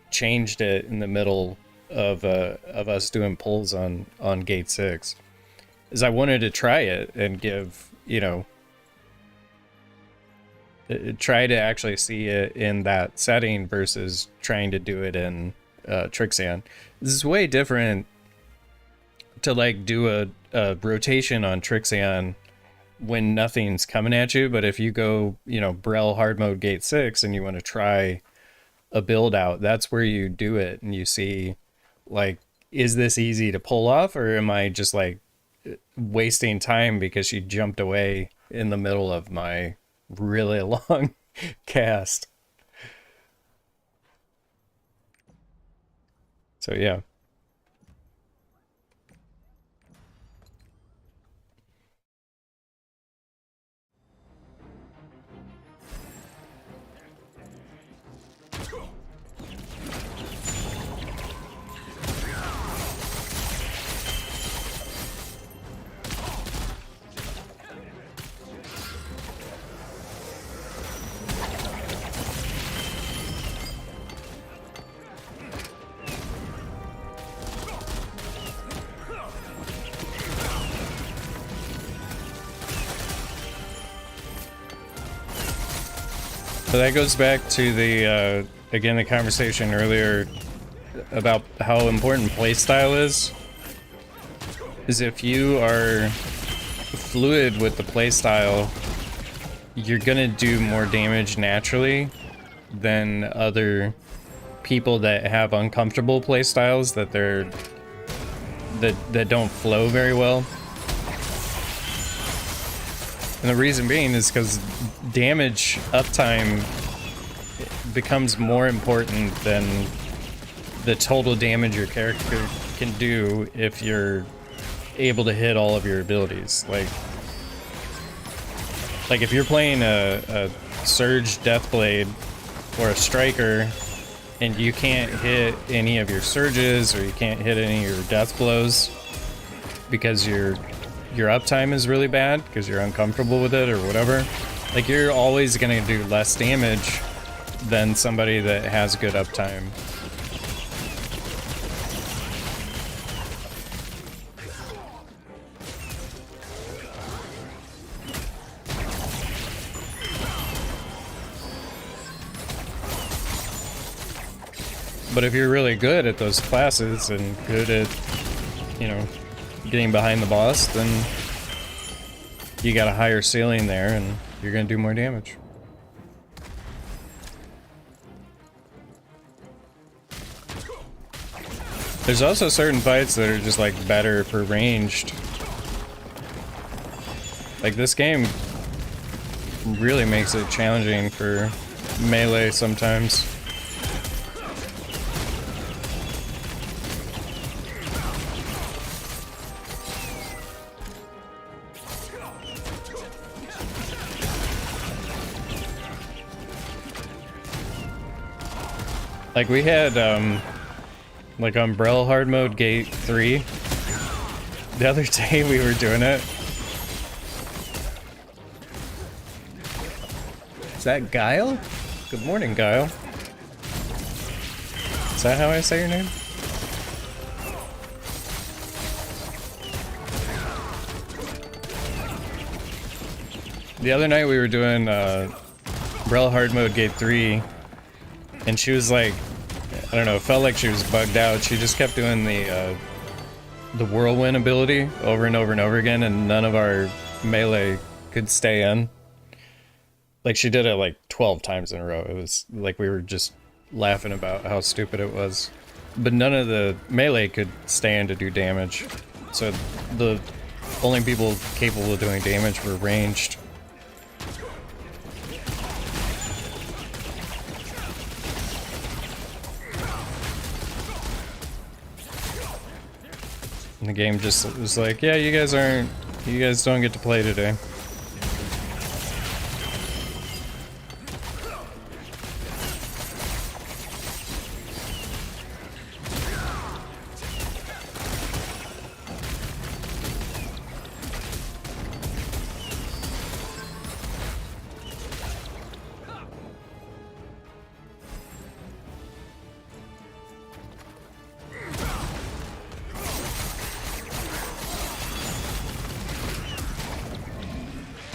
changed it in the middle of us doing pulls on Gate 6, as I wanted to try it and give, you know, try to actually see it in that setting versus trying to do it in Trixan. This is way different to like do a rotation on Trixan when nothing's coming at you, but if you go, you know, Brel hard mode Gate 6 and you want to try a build out, that's where you do it and you see, like, is this easy to pull off, or am I just like wasting time because she jumped away in the middle of my really long cast? So yeah. So that goes back to the, again, the conversation earlier about how important playstyle is if you are fluid with the playstyle, you're gonna do more damage naturally than other people that have uncomfortable playstyles that don't flow very well. And the reason being is because damage uptime becomes more important than the total damage your character can do if you're able to hit all of your abilities. Like if you're playing a Surge Deathblade or a Striker and you can't hit any of your Surges, or you can't hit any of your Deathblows because your uptime is really bad because you're uncomfortable with it or whatever, like, you're always gonna do less damage than somebody that has good uptime. But if you're really good at those classes and good at, you know, getting behind the boss, then you got a higher ceiling there and you're gonna do more damage. There's also certain fights that are just like better for ranged. Like, this game really makes it challenging for melee sometimes. Like, we had like Umbrella hard mode gate 3. The other day we were doing it. Is that Guile? Good morning, Guile. Is that how I say your name? The other night we were doing Umbrella hard mode gate 3, and she was like, I don't know, it felt like she was bugged out. She just kept doing the whirlwind ability over and over and over again, and none of our melee could stay in. Like, she did it like 12 times in a row. It was like we were just laughing about how stupid it was. But none of the melee could stay in to do damage. So the only people capable of doing damage were ranged. And the game just was like, yeah, you guys don't get to play today.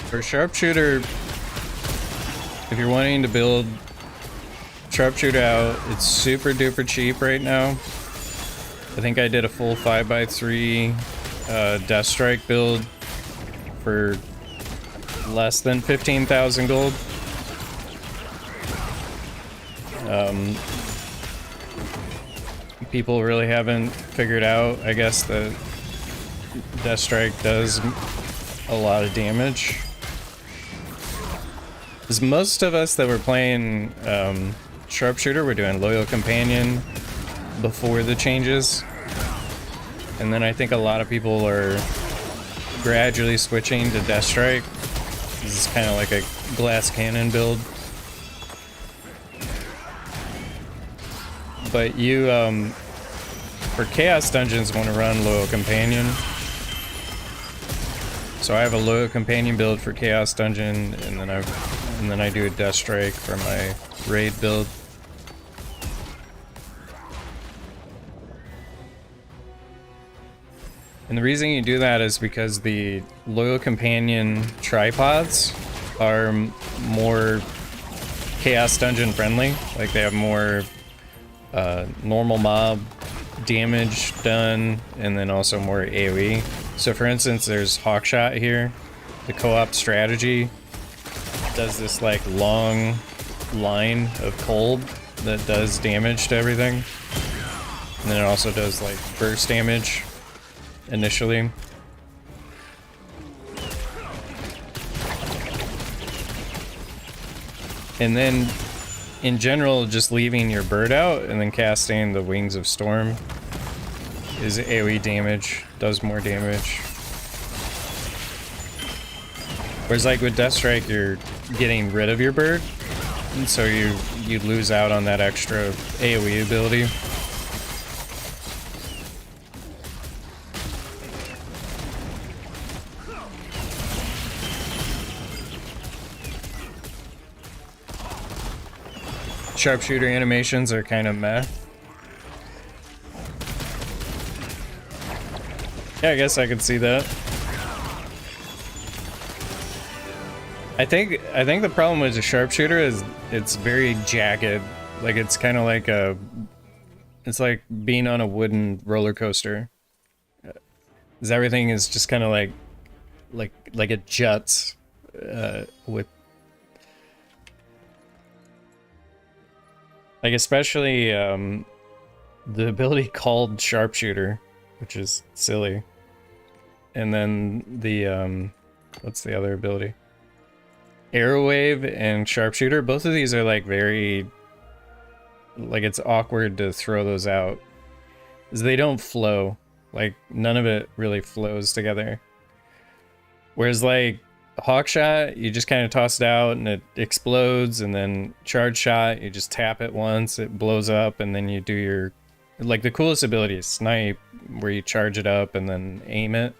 For Sharpshooter, if you're wanting to build Sharpshooter out, it's super duper cheap right now. I think I did a full 5x3 Deathstrike build for less than 15,000 gold. People really haven't figured out, I guess, that Deathstrike does a lot of damage. Because most of us that were playing Sharpshooter were doing Loyal Companion before the changes. And then I think a lot of people are gradually switching to Deathstrike. This is kind of like a glass cannon build. But you, for Chaos Dungeons, want to run Loyal Companion. So I have a Loyal Companion build for Chaos Dungeon, and then I do a Deathstrike for my raid build. And the reason you do that is because the Loyal Companion tripods are more Chaos Dungeon friendly. Like, they have more normal mob damage done, and then also more AoE. So for instance, there's Hawkshot here. The co-op strategy does this like long line of cold that does damage to everything. And then it also does like burst damage initially. And then in general, just leaving your bird out and then casting the Wings of Storm is AoE damage, does more damage. Whereas like with Deathstrike, you're getting rid of your bird, and so you lose out on that extra AoE ability. Sharpshooter animations are kind of meh. Yeah, I guess I could see that. I think the problem with the Sharpshooter is it's very jagged. Like, it's kind of like it's like being on a wooden roller coaster. 'Cause everything is just kind of like it juts with, like, especially the ability called Sharpshooter, which is silly. And then the what's the other ability? Arrowwave and Sharpshooter, both of these are like very, like, it's awkward to throw those out, 'cause they don't flow. Like, none of it really flows together. Whereas like Hawkshot, you just kind of toss it out and it explodes, and then Charge Shot, you just tap it once, it blows up, and then you do your Like, the coolest ability is Snipe, where you charge it up and then aim it.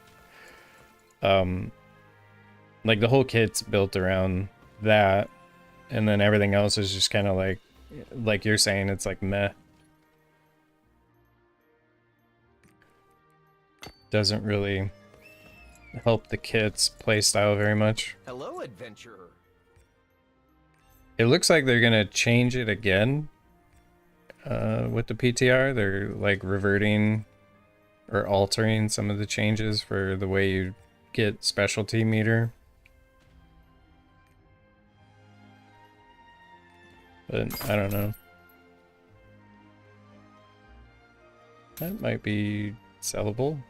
Like, the whole kit's built around that, and then everything else is just kind of like you're saying, it's like meh. Doesn't really help the kit's playstyle very much. Hello, adventurer. It looks like they're gonna change it again with the PTR. They're like reverting or altering some of the changes for the way you get specialty meter. But I don't know. That might be sellable.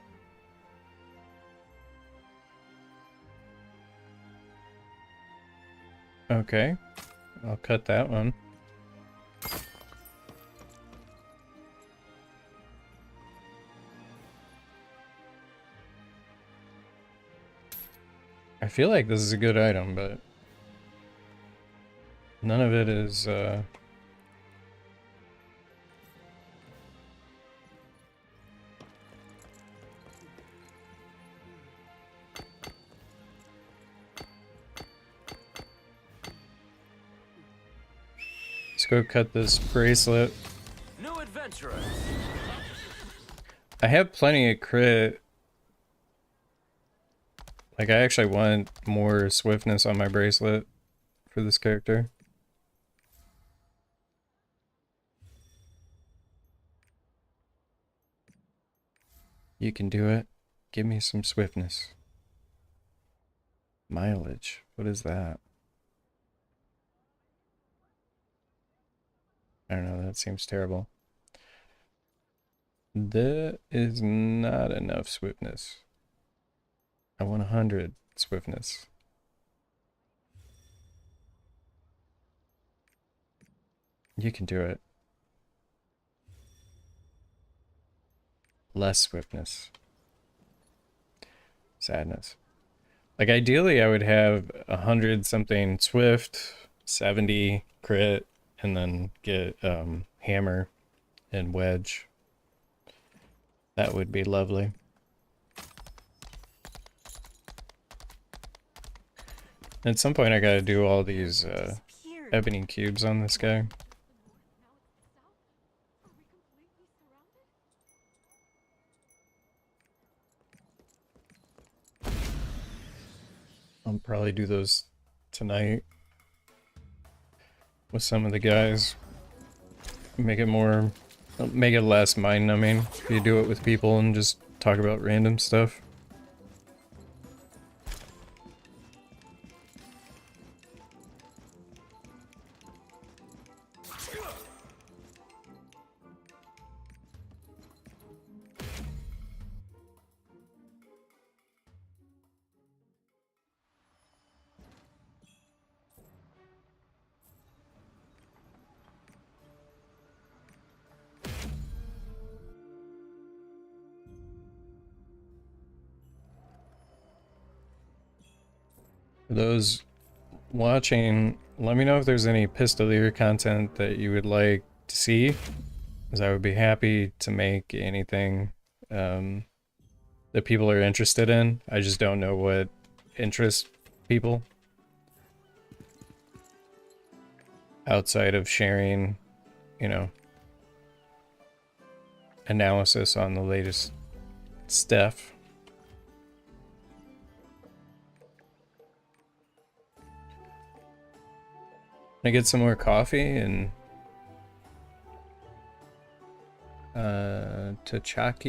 Okay, I'll cut that one. I feel like this is a good item, but none of it is, Let's go cut this bracelet. New adventurer. I have plenty of crit. Like, I actually want more swiftness on my bracelet for this character. You can do it. Give me some swiftness. Mileage. What is that? I don't know, that seems terrible. That is not enough swiftness. I want 100 swiftness. You can do it. Less swiftness. Sadness. Like, ideally I would have 100 something swift, 70 crit, and then get hammer and wedge. That would be lovely. At some point I gotta do all these ebony cubes on this guy. I'll probably do those tonight with some of the guys. Make it less mind-numbing if you do it with people and just talk about random stuff. For those watching, let me know if there's any Pistoleer content that you would like to see, because I would be happy to make anything that people are interested in. I just don't know what interests people outside of sharing, you know, analysis on the latest stuff. I get some more coffee and Tachak.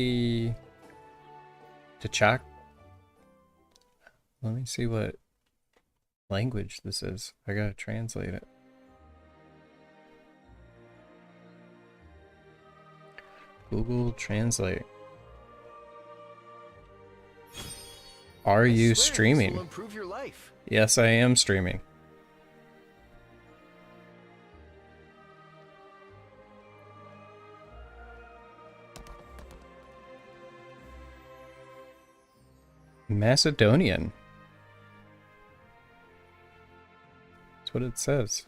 Let me see what language this is. I gotta translate it. Google Translate. Are you streaming? This will improve your life. Yes, I am streaming. Macedonian. That's what it says.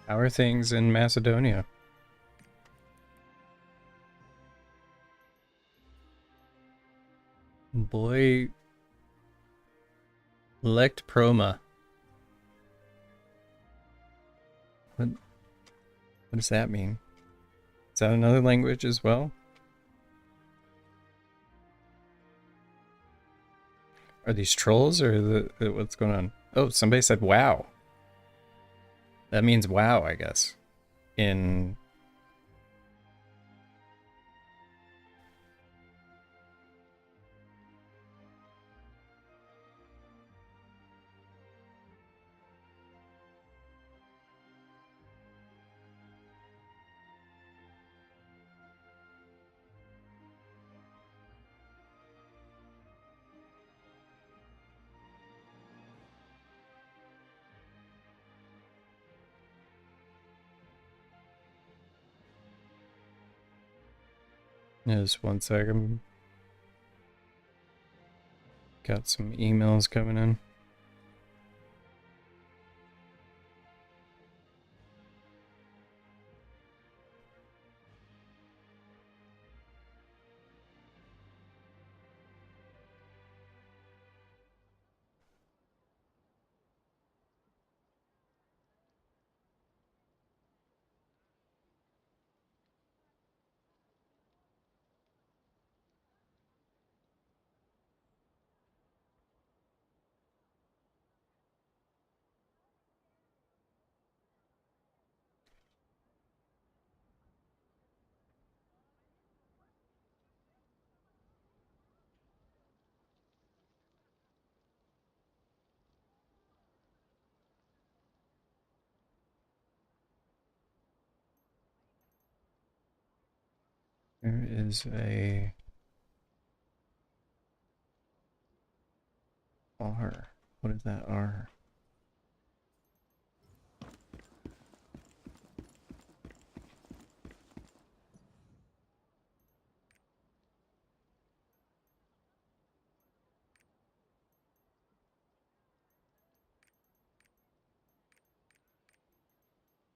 How are things in Macedonia? Boy, Lect Proma. What does that mean? Is that another language as well? Are these trolls or what's going on? Oh, somebody said wow. That means wow, I guess. In just 1 second. Got some emails coming in. There is a R. What is that R?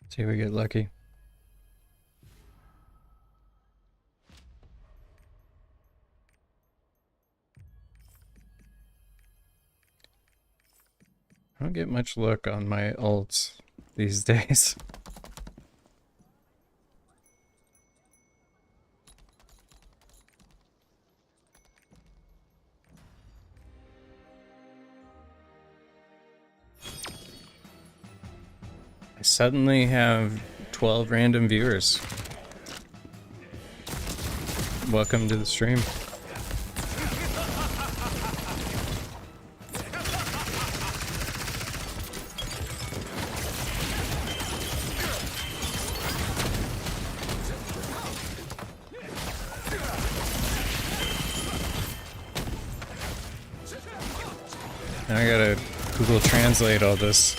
See if we get lucky. I don't get much luck on my ults these days. I suddenly have 12 random viewers. Welcome to the stream. Now I gotta Google Translate all this.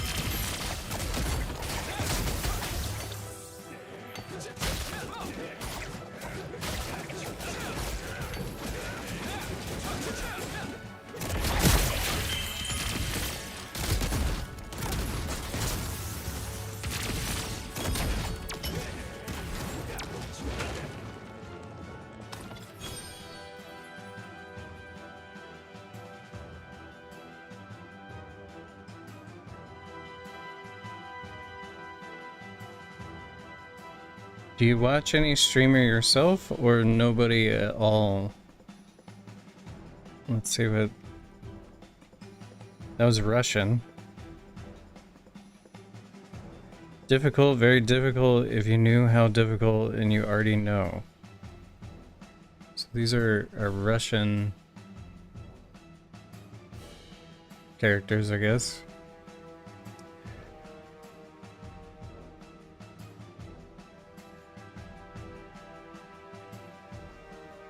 Do you watch any streamer yourself or nobody at all? Let's see what... That was Russian. Difficult, very difficult if you knew how difficult and you already know. So these are Russian characters, I guess.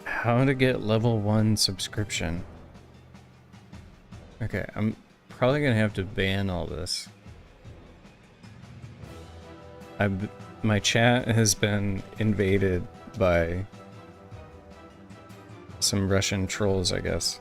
How to get level 1 subscription. Okay, I'm probably gonna have to ban all this. My chat has been invaded by some Russian trolls, I guess.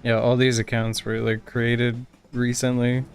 Yeah, all these accounts were like created recently.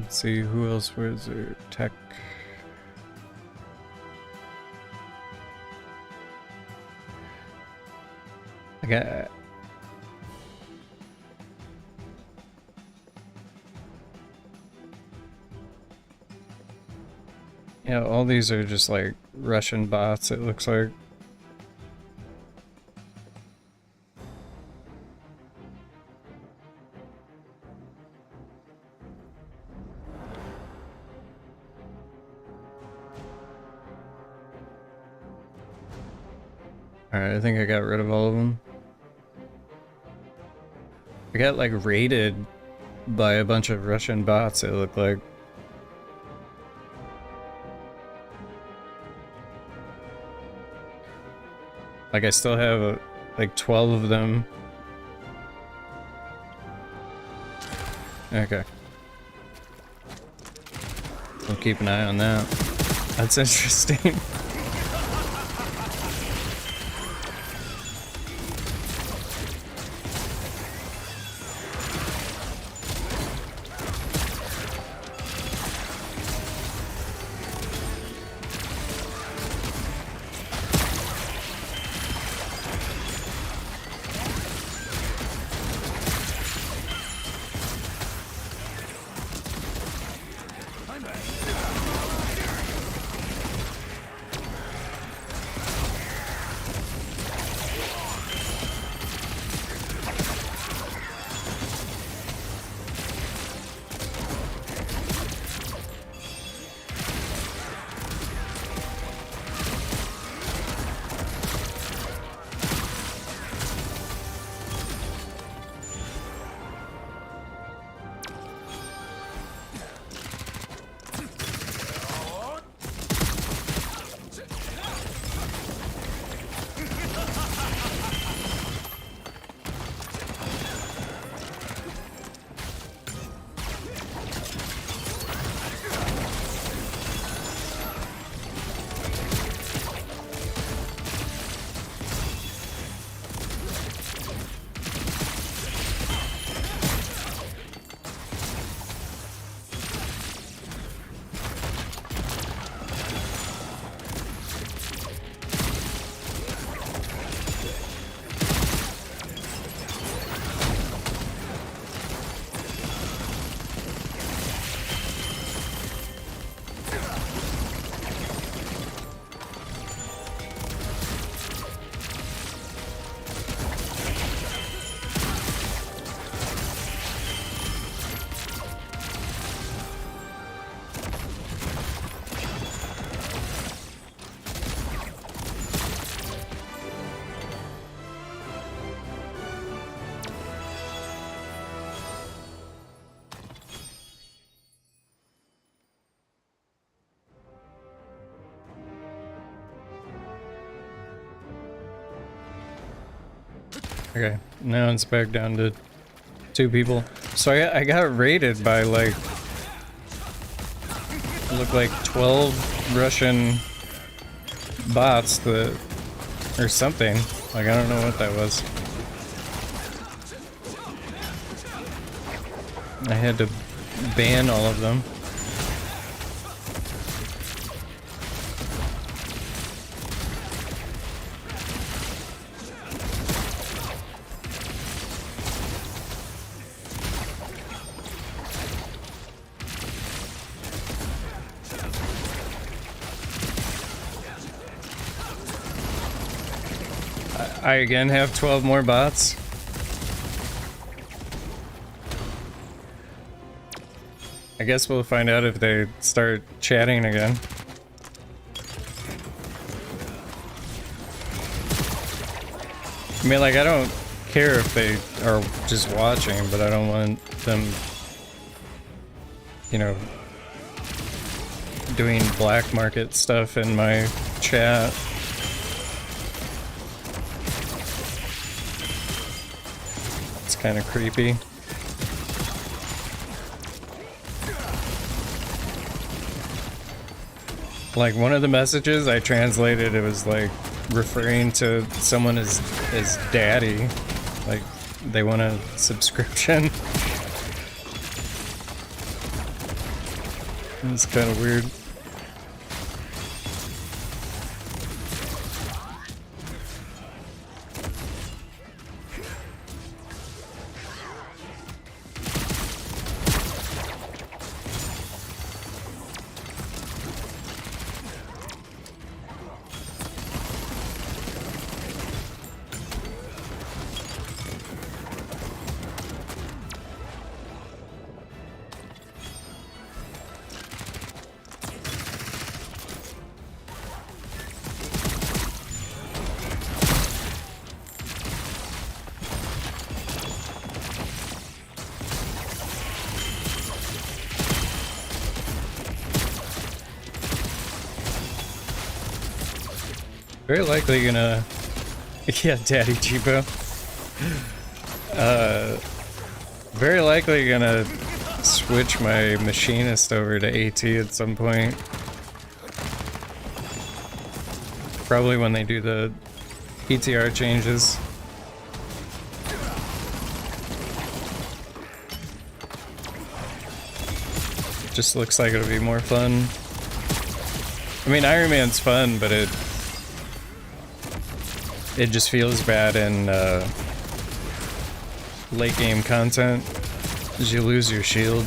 Let's see, who else was there? Tech. I got. Yeah, all these are just like Russian bots, it looks like. Alright, I think I got rid of all of them. I got like raided by a bunch of Russian bots, it looked like. Like I still have like 12 of them. Okay. We'll keep an eye on that. That's interesting. Okay, now it's back down to 2 people. So I got raided by like, look like 12 Russian bots that, or something. Like I don't know what that was. I had to ban all of them. I again have 12 more bots. I guess we'll find out if they start chatting again. I mean, like, I don't care if they are just watching, but I don't want them, you know, doing black market stuff in my chat. It's kind of creepy. Like, one of the messages I translated, it was like referring to someone as daddy. Like, they want a subscription. It's kind of weird. Very likely gonna... Yeah, Daddy Cheapo. Very likely gonna switch my Machinist over to AT at some point. Probably when they do the PTR changes. Just looks like it'll be more fun. I mean, Iron Man's fun, but it just feels bad in late game content, because you lose your shield,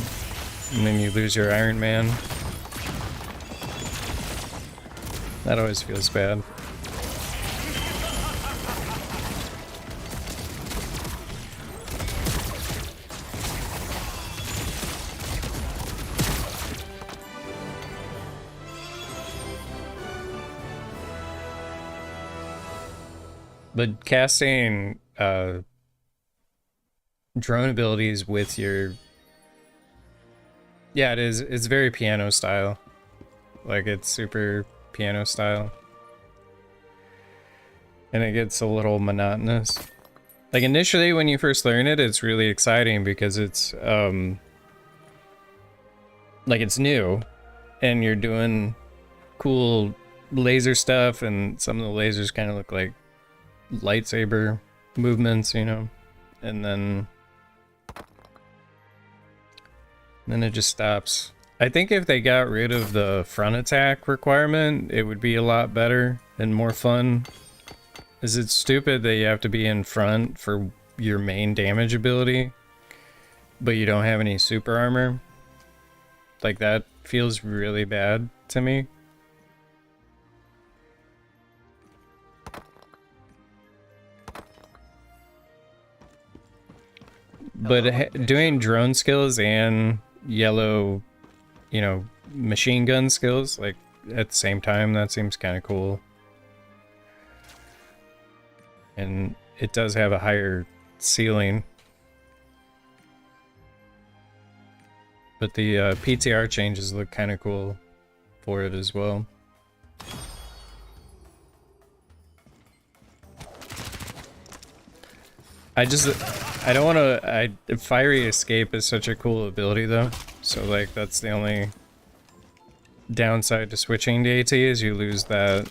and then you lose your Iron Man. That always feels bad. But casting drone abilities with your... Yeah, it's very piano style. Like, it's super piano style. And it gets a little monotonous. Like, initially when you first learn it, it's really exciting because it's, like, it's new. And you're doing cool laser stuff, and some of the lasers kind of look like lightsaber movements, you know, and then it just stops. I think if they got rid of the front attack requirement, it would be a lot better and more fun. Is it stupid that you have to be in front for your main damage ability, but you don't have any super armor? Like, that feels really bad to me. But doing drone skills and yellow, you know, machine gun skills, like, at the same time, that seems kind of cool. And it does have a higher ceiling. But the PTR changes look kind of cool for it as well. I don't want to... Fiery Escape is such a cool ability, though. So, like, that's the only downside to switching to AT, is you lose that.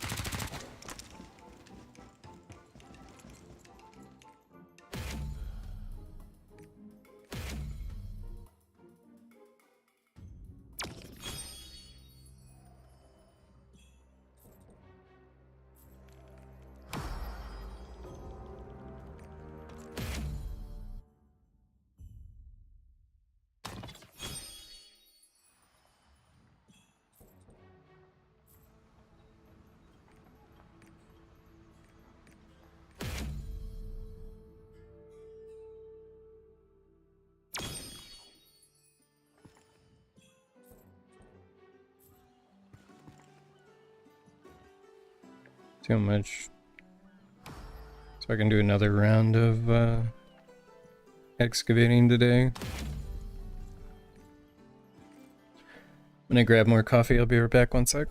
too much. So I can do another round of excavating today. I'm gonna grab more coffee. I'll be right back, one sec.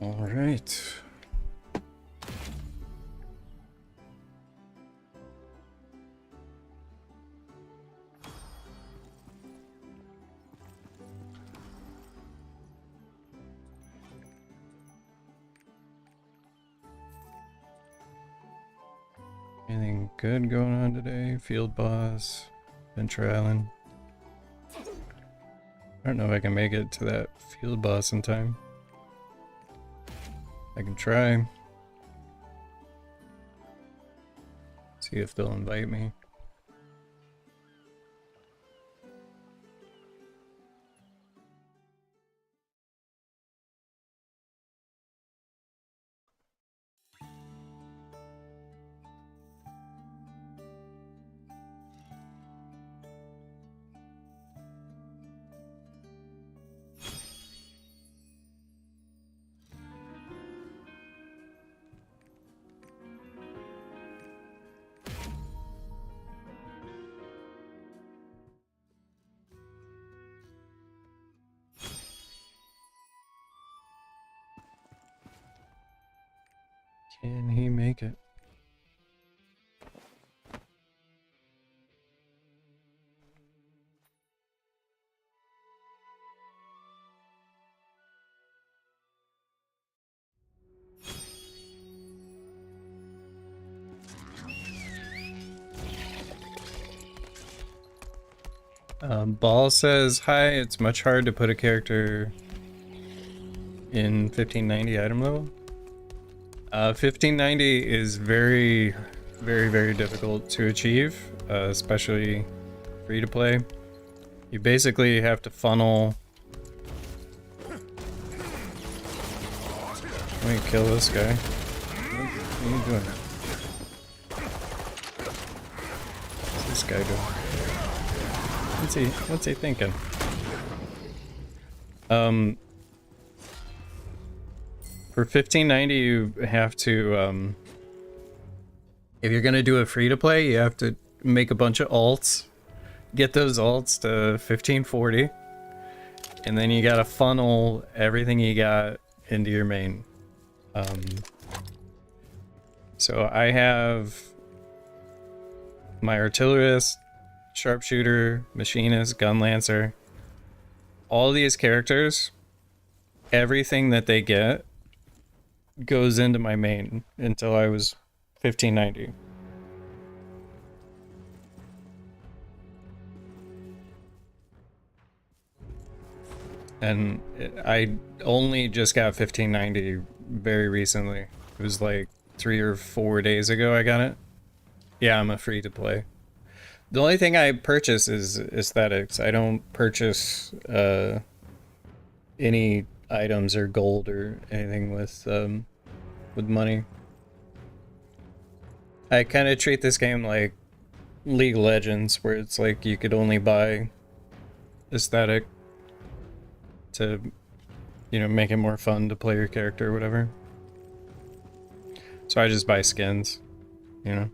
All right. Anything good going on today? Field boss, Venture Island. I don't know if I can make it to that field boss in time. I can try. See if they'll invite me. Can he make it? Ball says, hi, it's much hard to put a character in 1590 item level. 1590 is very, very difficult to achieve, especially free to play. You basically have to funnel. Let me kill this guy. What are you doing? What's this guy doing? What's he thinking? For 1590, you have to, if you're gonna do a free-to-play, you have to make a bunch of alts, get those alts to 1540, and then you gotta funnel everything you got into your main. So I have my Artillerist, Sharpshooter, Machinist, Gunlancer. All these characters, everything that they get goes into my main until I was 1590. And I only just got 1590 very recently. It was like 3 or 4 days ago I got it. Yeah, I'm a free to play. The only thing I purchase is aesthetics. I don't purchase any items or gold or anything with money. I kind of treat this game like League of Legends, where it's like you could only buy aesthetic to, you know, make it more fun to play your character or whatever. So I just buy skins, you know.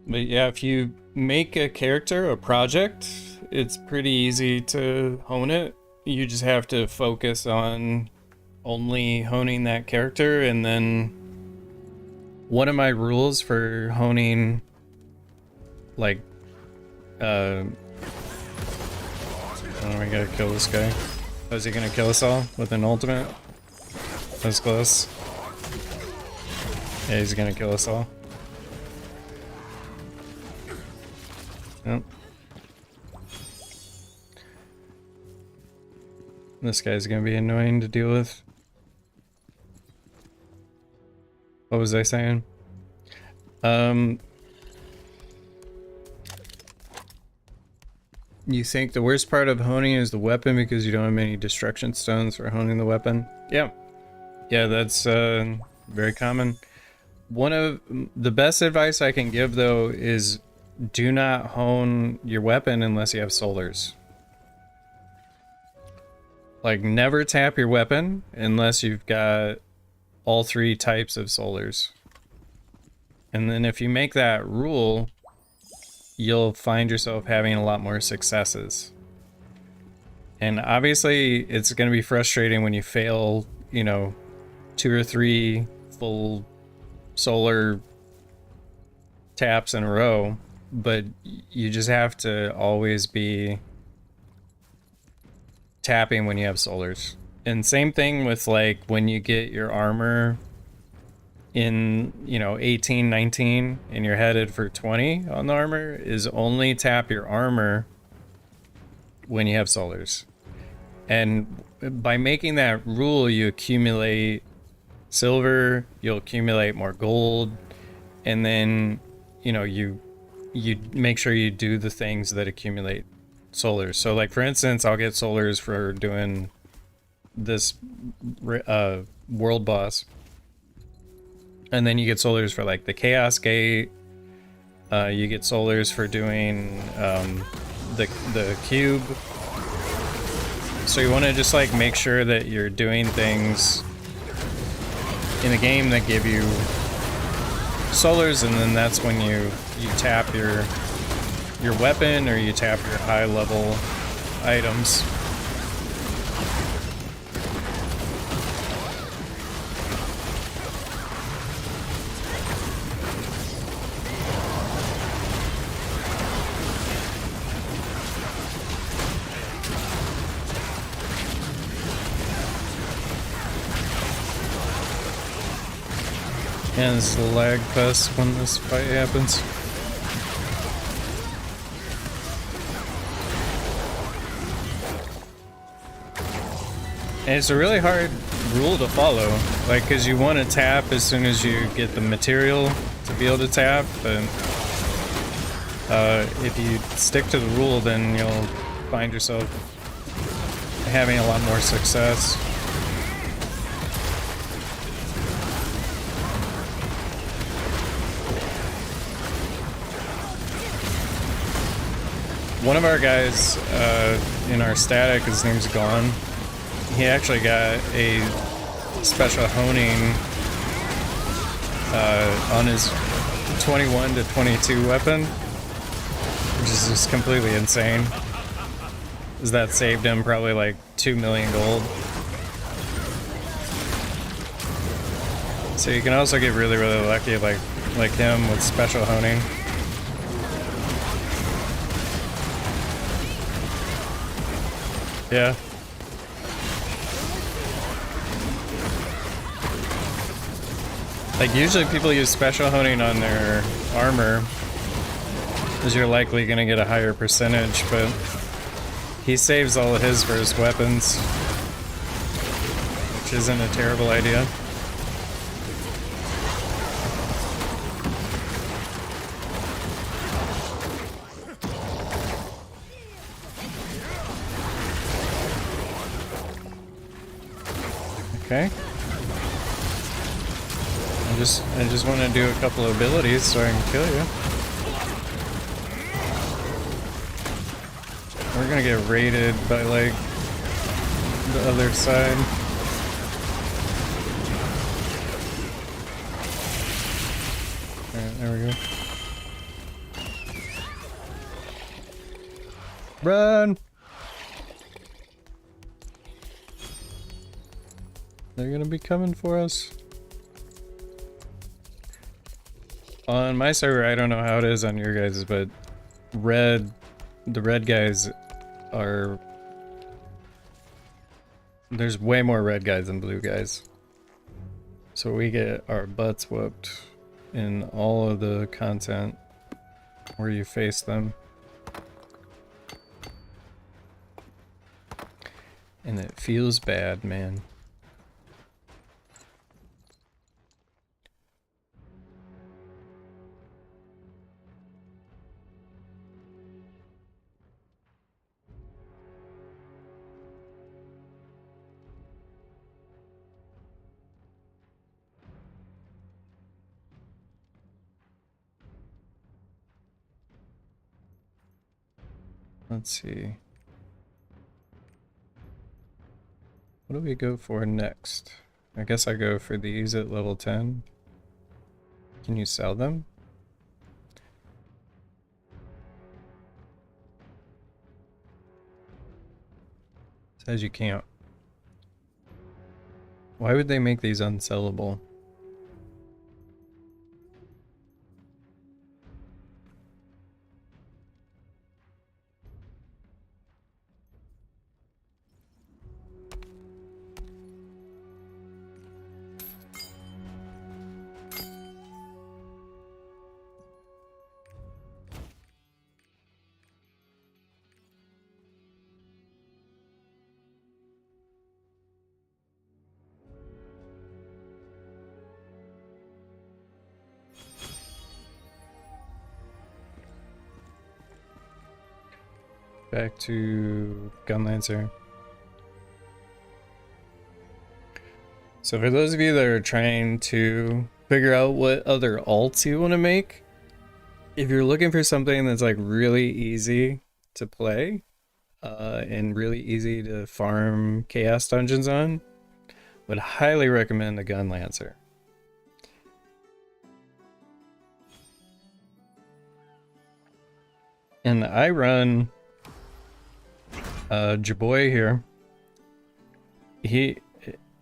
But yeah, if you make a character, a project, it's pretty easy to hone it. You just have to focus on only honing that character. And then one of my rules for honing, like, oh, we gotta kill this guy. Oh, is he gonna kill us all with an ultimate? That's close. Yeah, he's gonna kill us all. Yep. This guy's gonna be annoying to deal with. What was I saying? You think the worst part of honing is the weapon because you don't have many destruction stones for honing the weapon? Yeah. Yeah, that's very common. One of the best advice I can give, though, is do not hone your weapon unless you have solars. Like, never tap your weapon unless you've got all 3 types of solars. And then if you make that rule, you'll find yourself having a lot more successes. And obviously, it's going to be frustrating when you fail, you know, 2 or 3 full solar taps in a row. But you just have to always be tapping when you have solars. And same thing with, like, when you get your armor in, you know, 18, 19, and you're headed for 20 on the armor, is only tap your armor when you have solars. And by making that rule, you accumulate silver, you'll accumulate more gold, and then, you know, you make sure you do the things that accumulate solars. So, like, for instance, I'll get solars for doing this world boss, and then you get solars for, like, the Chaos Gate. You get solars for doing the cube. So you want to just, like, make sure that you're doing things in the game that give you solars, and then that's when you tap your weapon, or you tap your high level items. And it's the lag fest when this fight happens. And it's a really hard rule to follow, like, because you want to tap as soon as you get the material to be able to tap, but if you stick to the rule, then you'll find yourself having a lot more success. One of our guys in our static, his name's Gone. He actually got a special honing on his 21 to 22 weapon, which is just completely insane. Because that saved him probably like 2 million gold. So you can also get really, really lucky like him with special honing. Yeah. Like, usually people use special honing on their armor, because you're likely going to get a higher percentage, but he saves all of his for his weapons, which isn't a terrible idea. Okay. I just want to do a couple of abilities so I can kill you. We're gonna get raided by like the other side. Alright, there we go. Run! They're gonna be coming for us. On my server, I don't know how it is on your guys', but the red guys are... There's way more red guys than blue guys. So we get our butts whooped in all of the content where you face them. And it feels bad, man. Let's see. What do we go for next? I guess I go for these at level 10. Can you sell them? It says you can't. Why would they make these unsellable? Back to Gunlancer. So for those of you that are trying to figure out what other alts you want to make, if you're looking for something that's like really easy to play and really easy to farm chaos dungeons on, would highly recommend the Gunlancer. And I run Jaboy here. He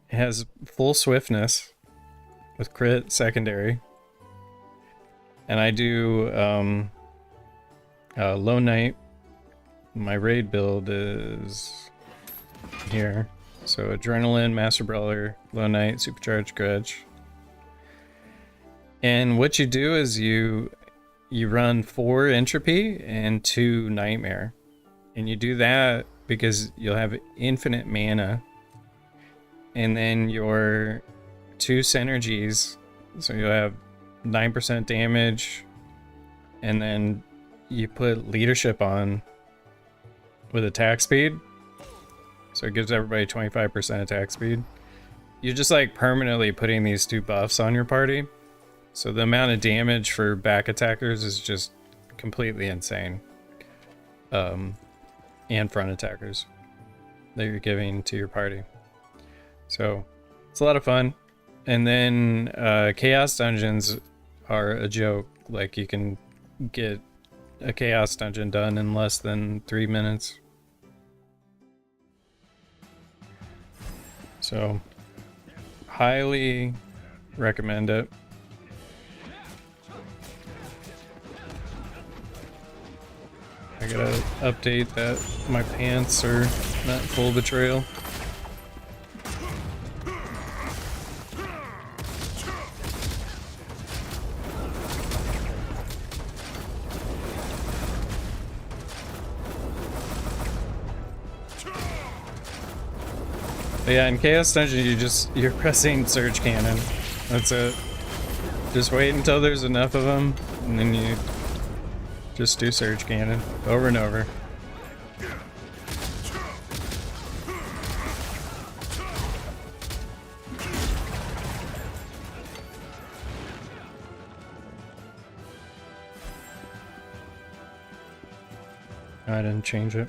has full swiftness with crit secondary, and I do Lone Knight. My raid build is here, so Adrenaline, Master Brawler, Lone Knight, Supercharged Grudge. And what you do is you run 4 Entropy and 2 Nightmare, and you do that because you'll have infinite mana, and then your 2 synergies, so you'll have 9% damage, and then you put leadership on with attack speed, so it gives everybody 25% attack speed. You're just like permanently putting these 2 buffs on your party, so the amount of damage for back attackers is just completely insane. And front attackers that you're giving to your party. So it's a lot of fun. And then chaos dungeons are a joke. Like you can get a chaos dungeon done in less than 3 minutes. So highly recommend it. I gotta update that my pants are not full betrayal. But yeah, in Chaos Dungeon you're pressing Surge Cannon. That's it. Just wait until there's enough of them, and then you just do Surge Cannon over and over. I didn't change it.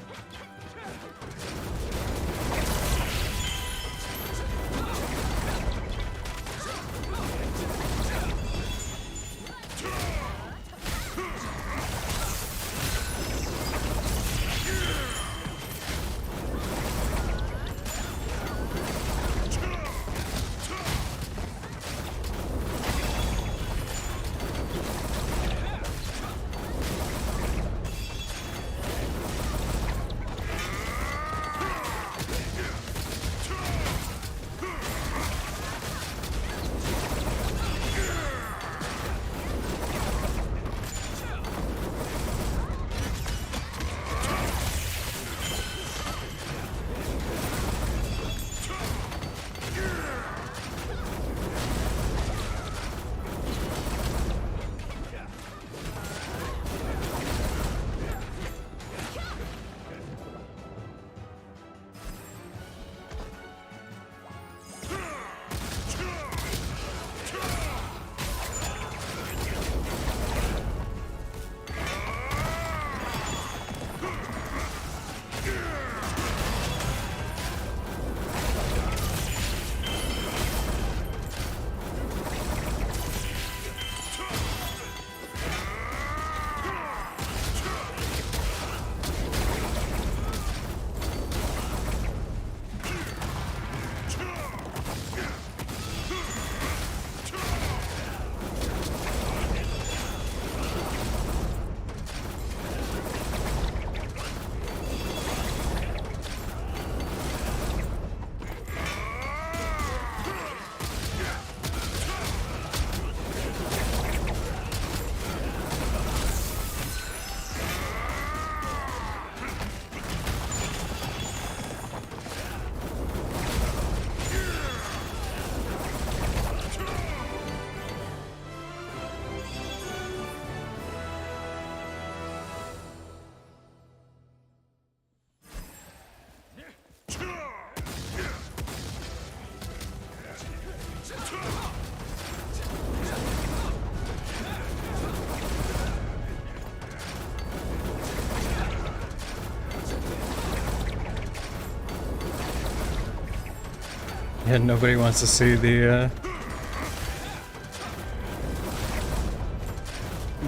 Yeah, nobody wants to see the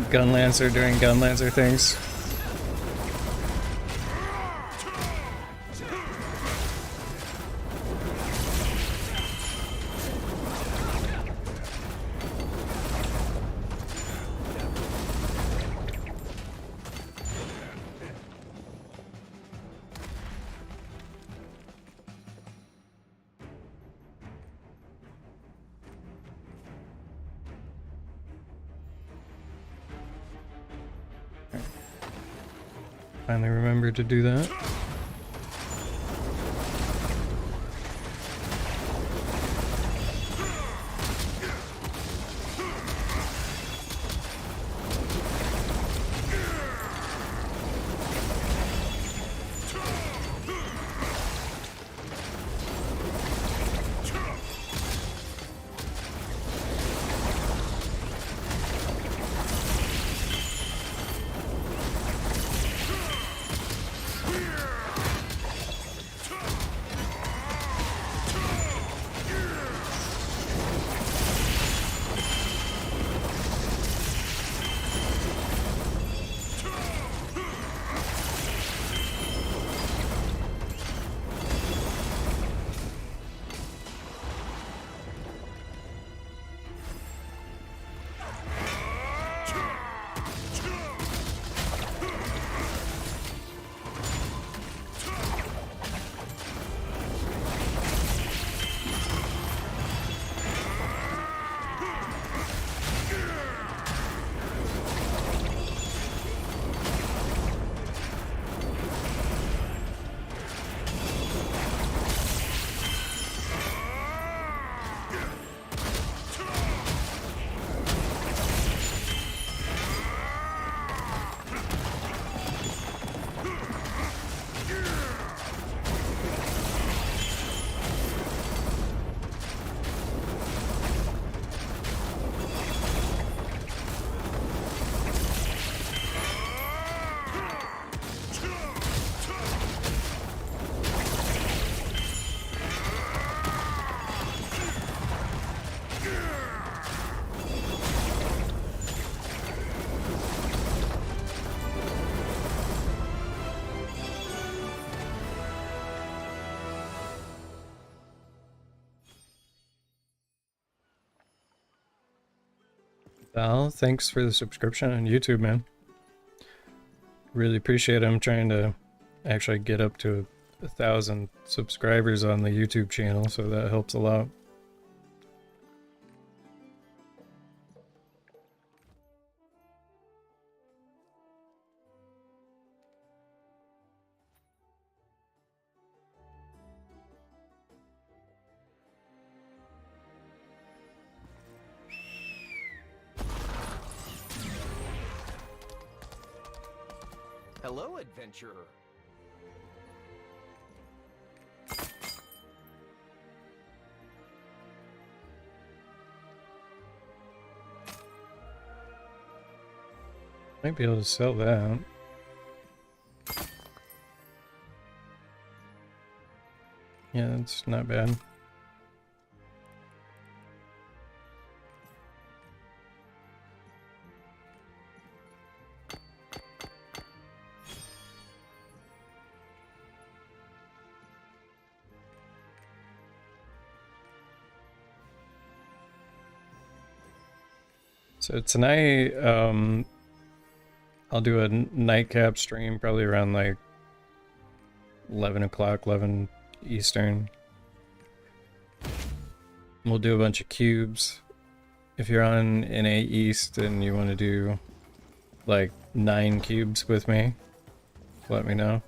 Gunlancer doing Gunlancer things. Finally remembered to do that. Here! Val, thanks for the subscription on YouTube, man. Really appreciate it. I'm trying to actually get up to 1,000 subscribers on the YouTube channel, so that helps a lot. Hello, adventurer. Might be able to sell that. Yeah, that's not bad. So tonight, I'll do a nightcap stream probably around like 11 o'clock, 11 Eastern. We'll do a bunch of cubes. If you're on NA East and you want to do like 9 cubes with me, let me know.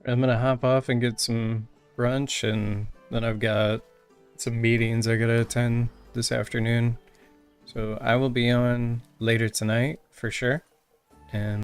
I'm gonna hop off and get some brunch, and then I've got some meetings I gotta attend this afternoon. So I will be on later tonight for sure. And